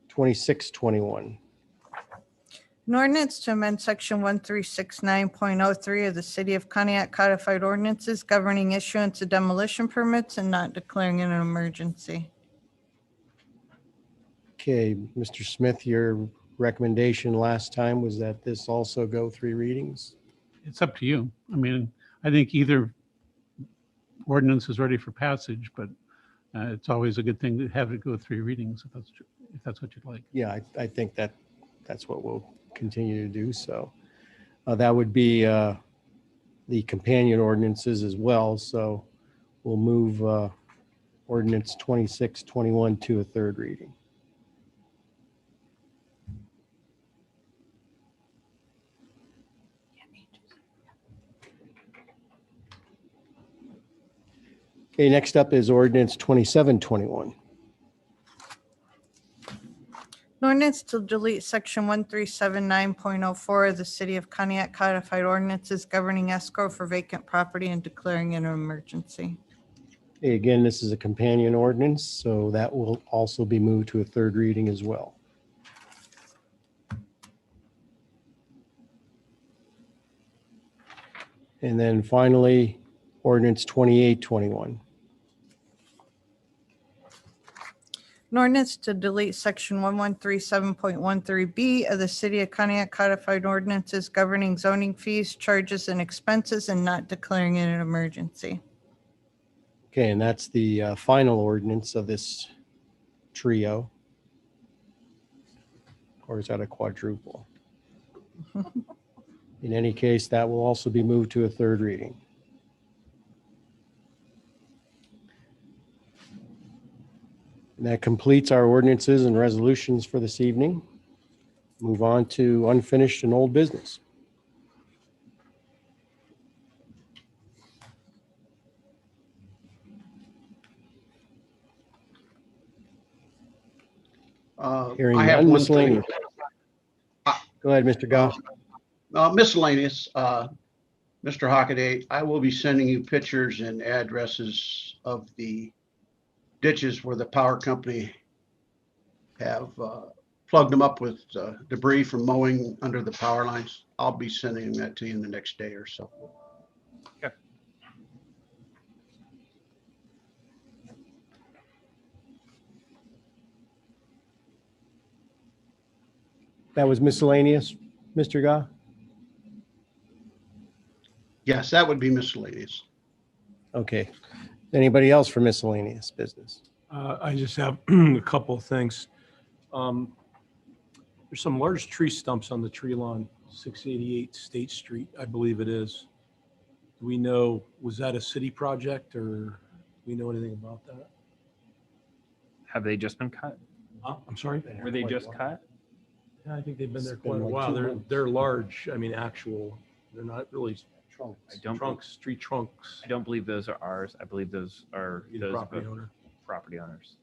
2621. An ordinance to amend Section 1369.03 of the City of Conneaut Codified Ordinances governing issuance of demolition permits and not declaring an emergency. Okay, Mr. Smith, your recommendation last time was that this also go 3 readings? It's up to you. I mean, I think either ordinance is ready for passage, but it's always a good thing to have it go 3 readings if that's what you'd like. Yeah, I think that's what we'll continue to do. So that would be the companion ordinances as well. So we'll move ordinance 2621 to a third reading. Okay, next up is ordinance 2721. An ordinance to delete Section 1379.04 of the City of Conneaut Codified Ordinances governing escrow for vacant property and declaring an emergency. Okay, again, this is a companion ordinance, so that will also be moved to a third reading as well. And then finally, ordinance 2821. An ordinance to delete section 1137.13B of the City of Conneaut codified ordinances governing zoning fees, charges, and expenses and not declaring it an emergency. Okay, and that's the final ordinance of this trio. Or is that a quadruple? In any case, that will also be moved to a third reading. And that completes our ordinances and resolutions for this evening. Move on to unfinished and old business. Hearing I have none, one miscellaneous. thing. Go ahead, Mr. Goff. Miscellaneous, Mr. Hockaday, I will be sending you pictures and addresses of the ditches where the power company have plugged them up with debris from mowing under the power lines. I'll be sending that to you in the next day or so. That was miscellaneous, Mr. Goff? Yes, that would be miscellaneous. Okay. Anybody else for miscellaneous business? I just have a couple of things. There's some large tree stumps on the tree lawn, 688 State Street, I believe it is. Do we know, was that a city project or do we know anything about that? Have they just been cut? I'm sorry? Were they just cut? Yeah, I think they've been there It's been quite a like while. 2 They're, months. they're large. I mean, actual, they're not really I don't. trunks, tree trunks. I don't believe those are ours. I believe those are Be those the of property the owner. property owners.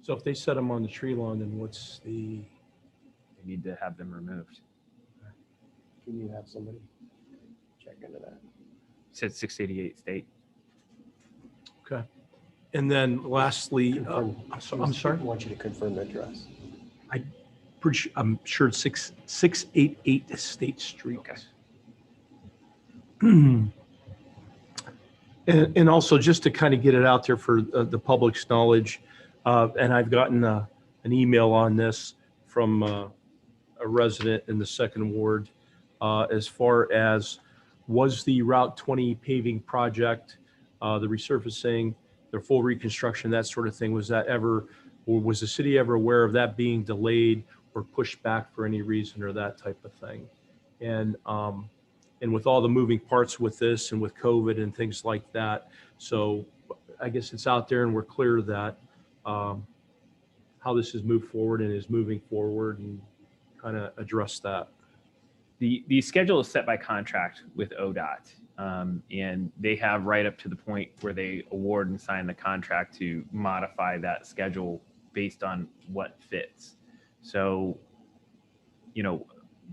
So if they set them on the tree lawn, then what's the, They need to have them removed. Can you have somebody check into that? You said 688 State. okay. And then lastly, Confirm. I'm sorry? I want you to confirm the address. I'm sure it's 688 State Street. Okay. And also just to kind of get it out there for the public's knowledge, and I've gotten an email on this from a resident in the second ward, as far as was the Route 20 paving project, the resurfacing, the full reconstruction, that sort of thing, was that ever, or was the city ever aware of that being delayed or pushed back for any reason or that type of thing? And with all the moving parts with this and with COVID and things like that, so I guess it's out there and we're clear that how this has moved forward and is moving forward, and kind of address that. The schedule is set by contract with ODOT, and they have right up to the point where they award and sign the contract to modify that schedule based on what fits. So,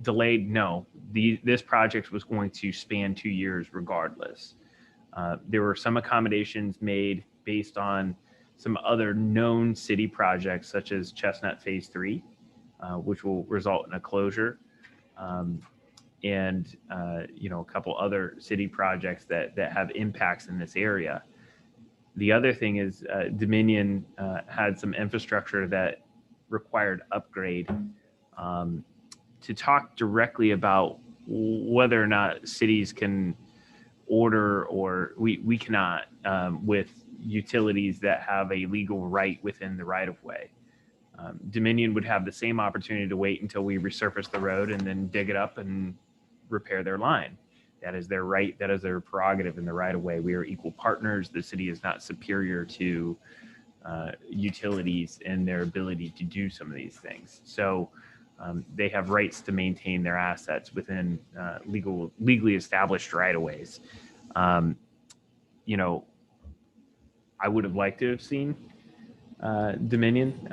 delayed, no. This project was going to span 2 years regardless. There were some accommodations made based on some other known city projects, such as Chestnut Phase 3, which will result in a closure. And a couple other city projects that have impacts in this area. The other thing is Dominion had some infrastructure that required upgrade. To talk directly about whether or not cities can order, or we cannot, with utilities that have a legal right within the right of way. Dominion would have the same opportunity to wait until we resurface the road and then dig it up and repair their line. That is their right. That is their prerogative in the right of way. We are equal partners. The city is not superior to utilities in their ability to do some of these things. So they have rights to maintain their assets within legally established right of ways. I would have liked to have seen Dominion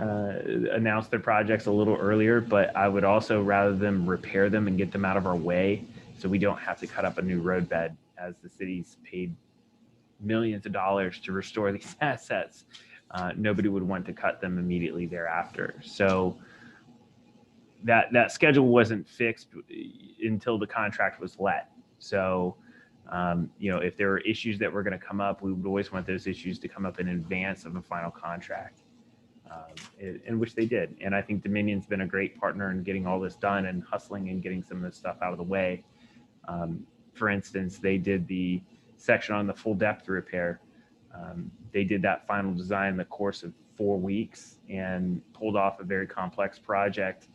announce their projects a little earlier, but I would also rather them repair them and get them out of our way so we don't have to cut up a new roadbed, as the city's paid millions of dollars to restore these assets. Nobody would want to cut them immediately thereafter. So that schedule wasn't fixed until the contract was let. So if there were issues that were going to come up, we would always want those issues to come up in advance of a final contract. in which they did. And I think Dominion's been a great partner in getting all this done and hustling and getting some of this stuff out of the way. For instance, they did the section on the full depth repair. They did that final design in the course of 4 weeks and pulled off a very complex project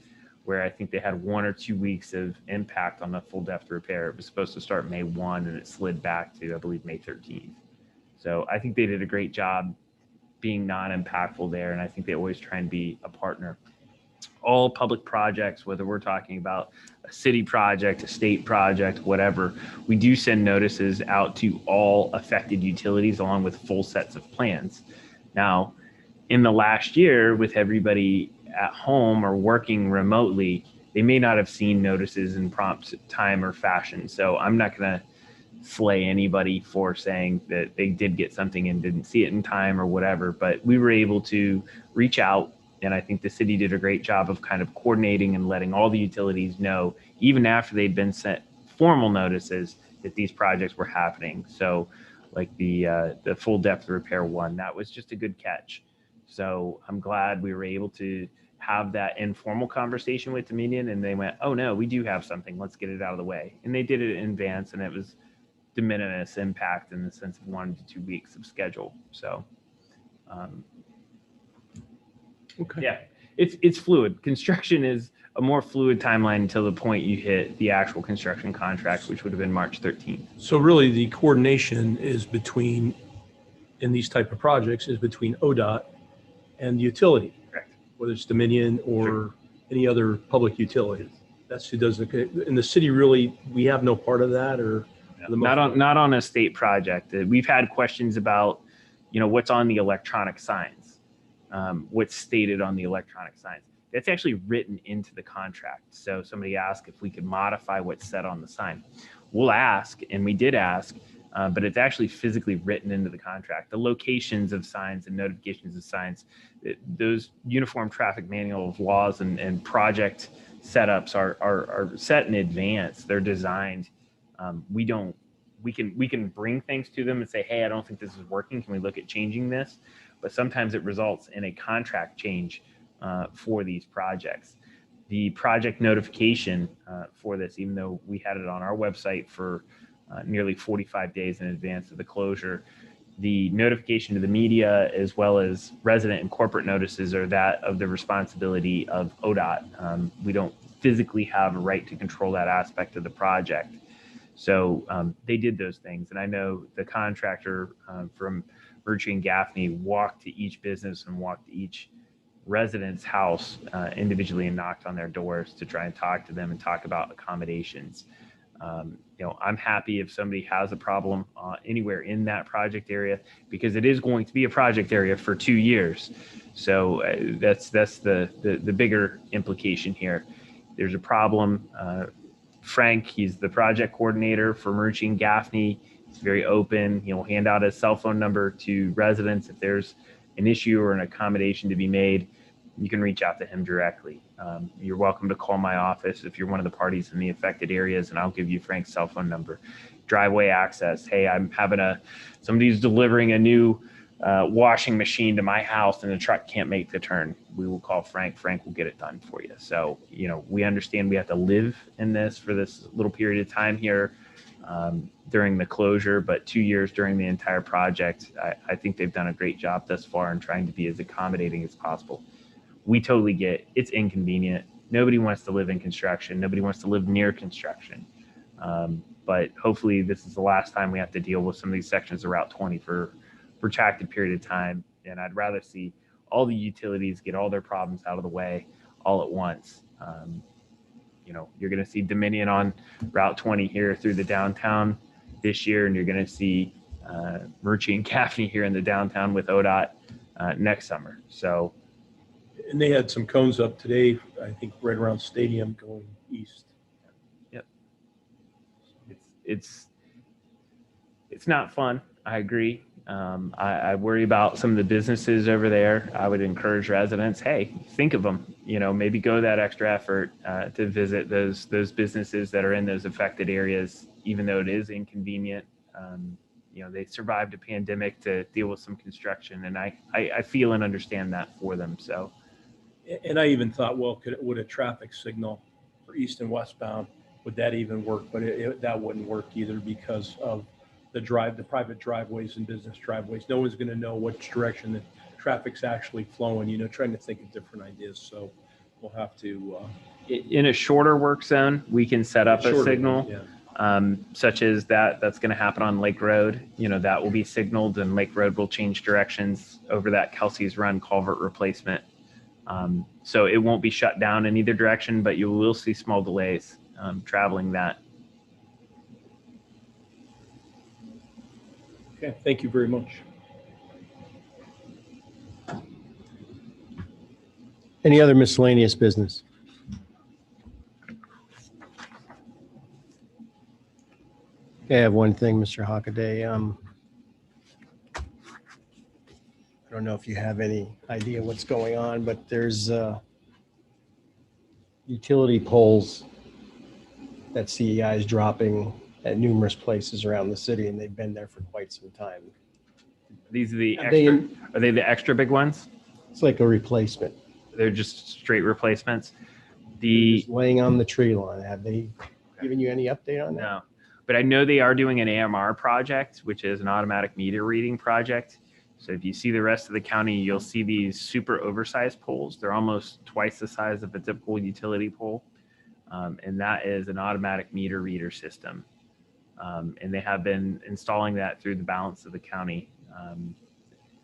where I think they had 1 or 2 weeks of impact on the full depth repair. It was supposed to start May 1 and it slid back to, I believe, May 13th. So I think they did a great job being non-impactful there. And I think they always try and be a partner. All public projects, whether we're talking about a city project, a state project, whatever, we do send notices out to all affected utilities along with full sets of plans. Now, in the last year, with everybody at home or working remotely, they may not have seen notices in prompt time or fashion. So I'm not going to slay anybody for saying that they did get something and didn't see it in time or whatever, but we were able to reach out. And I think the city did a great job of kind of coordinating and letting all the utilities know, even after they'd been sent formal notices, that these projects were happening. So like the full depth repair one, that was just a good catch. So I'm glad we were able to have that informal conversation with Dominion, and they went, oh no, we do have something, let's get it out of the way. And they did it in advance, and it was de minimis impact in the sense of 1 to 2 weeks of schedule. So Okay. yeah, it's fluid. Construction is a more fluid timeline until the point you hit the actual construction contract, which would have been March 13th. So really the coordination is between, in these type of projects, is between ODOT and the utility. Correct. Whether it's Dominion or Sure. any other public utility. That's who does it. In the city, really, we have no part of that, or for the most part? Not on a state project. We've had questions about, what's on the electronic signs, what's stated on the electronic signs. That's actually written into the contract. So somebody asked if we could modify what's said on the sign. We'll ask, and we did ask, but it's actually physically written into the contract. The locations of signs and notifications of signs, those uniform traffic manual of laws and project setups are set in advance. They're designed. We can bring things to them and say, hey, I don't think this is working. Can we look at changing this? But sometimes it results in a contract change for these projects. The project notification for this, even though we had it on our website for nearly 45 days in advance of the closure, the notification to the media as well as resident and corporate notices are that of the responsibility of ODOT. We don't physically have a right to control that aspect of the project. So they did those things. And I know the contractor from Murchie and Gaffney walked to each business and walked to each resident's house individually and knocked on their doors to try and talk to them and talk about accommodations. I'm happy if somebody has a problem anywhere in that project area, because it is going to be a project area for 2 years. So that's the bigger implication here. There's a problem. Frank, he's the project coordinator for Murchie and Gaffney. He's very open. He'll hand out his cell phone number to residents. If there's an issue or an accommodation to be made, you can reach out to him directly. You're welcome to call my office if you're one of the parties in the affected areas, and I'll give you Frank's cell phone number. Driveway access. Hey, I'm having somebody's delivering a new washing machine to my house and the truck can't make the turn. We will call Frank. Frank will get it done for you. So, we understand we have to live in this for this little period of time here during the closure, but 2 years during the entire project. I think they've done a great job thus far in trying to be as accommodating as possible. We totally get it's inconvenient. Nobody wants to live in construction. Nobody wants to live near construction. But hopefully this is the last time we have to deal with some of these sections of Route 20 for a protracted period of time. And I'd rather see all the utilities get all their problems out of the way all at once. You're going to see Dominion on Route 20 here through the downtown this year, and you're going to see Murchie and Gaffney here in the downtown with ODOT next summer. So. And they had some cones up today, I think right around Stadium going east. Yep. It's not fun. I agree. I worry about some of the businesses over there. I would encourage residents, hey, think of them, maybe go that extra effort to visit those businesses that are in those affected areas, even though it is inconvenient. they survived a pandemic to deal with some construction, and I feel and understand that for them. So And I even thought, well, would a traffic signal for east and westbound, would that even work? But that wouldn't work either because of the private driveways and business driveways. No one's going to know which direction the traffic's actually flowing, trying to think of different ideas. So we'll have to. in a shorter work zone, we can set up a shorter, signal. yeah. Such as that's going to happen on Lake Road. That will be signaled, and Lake Road will change directions over that Kelsey's Run culvert replacement. So it won't be shut down in either direction, but you will see small delays traveling that. Okay, thank you very much. Any other miscellaneous business? Okay, I have one thing, Mr. Hockaday. I don't know if you have any idea what's going on, but there's utility poles that CEI is dropping at numerous places around the city, and they've been there for quite some time. These are the Are they extra. Are they the extra big ones? It's like a replacement. They're just straight replacements. Just laying on the tree line. Have they given you any update on that? No, but I know they are doing an AMR project, which is an automatic meter reading project. So if you see the rest of the county, you'll see these super oversized poles. They're almost twice the size of a typical utility pole. And that is an automatic meter reader system. And they have been installing that through the balance of the county.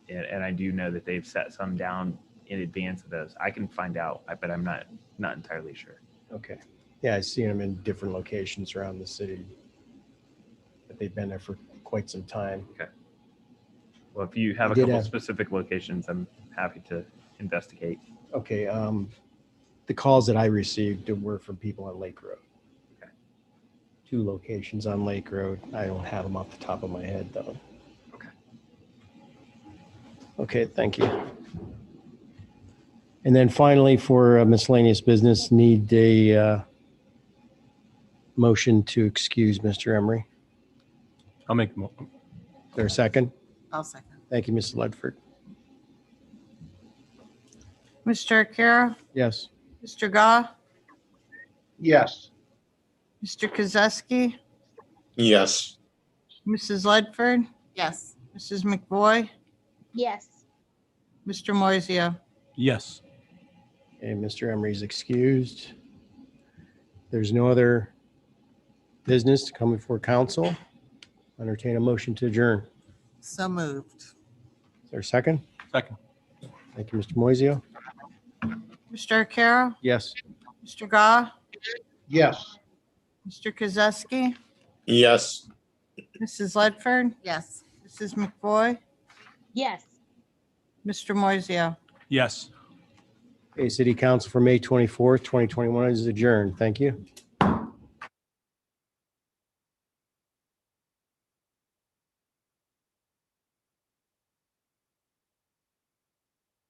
And I do know that they've set some down in advance of those. I can find out, but I'm not entirely sure. Okay. Yeah, I've seen them in different locations around the city. But they've been there for quite some time. Okay. Well, if you have a Did couple have- specific locations, I'm happy to investigate. Okay, the calls that I received were from people on Lake Road. Okay. 2 locations on Lake Road. I don't have them off the top of my head, though. Okay. Okay, thank you. And then finally, for miscellaneous business, need a motion to excuse Mr. Emery. I'll make Is there a second? I'll second. Thank you, Mrs. Ledford. Mr. Arcaro, Yes. Mr. Gah, Yes. Mr. Kozewski, Yes. Mrs. Ledford, Yes. Mrs. McBoy, Yes. Mr. Moiseo. yes. Okay, Mr. Emery's excused. There's no other business to come before council. Entertain a motion to adjourn. So moved. Is there a second? Second. Thank you, Mr. Moiseo. Mr. Arcaro, Yes. Mr. Gah, Yes. Mr. Kozewski, Yes. Mrs. Ledford, Yes. Mrs. McBoy, Yes. Mr. Moiseo. Yes. Okay, City Council for May 24th, 2021 is adjourned. Thank you.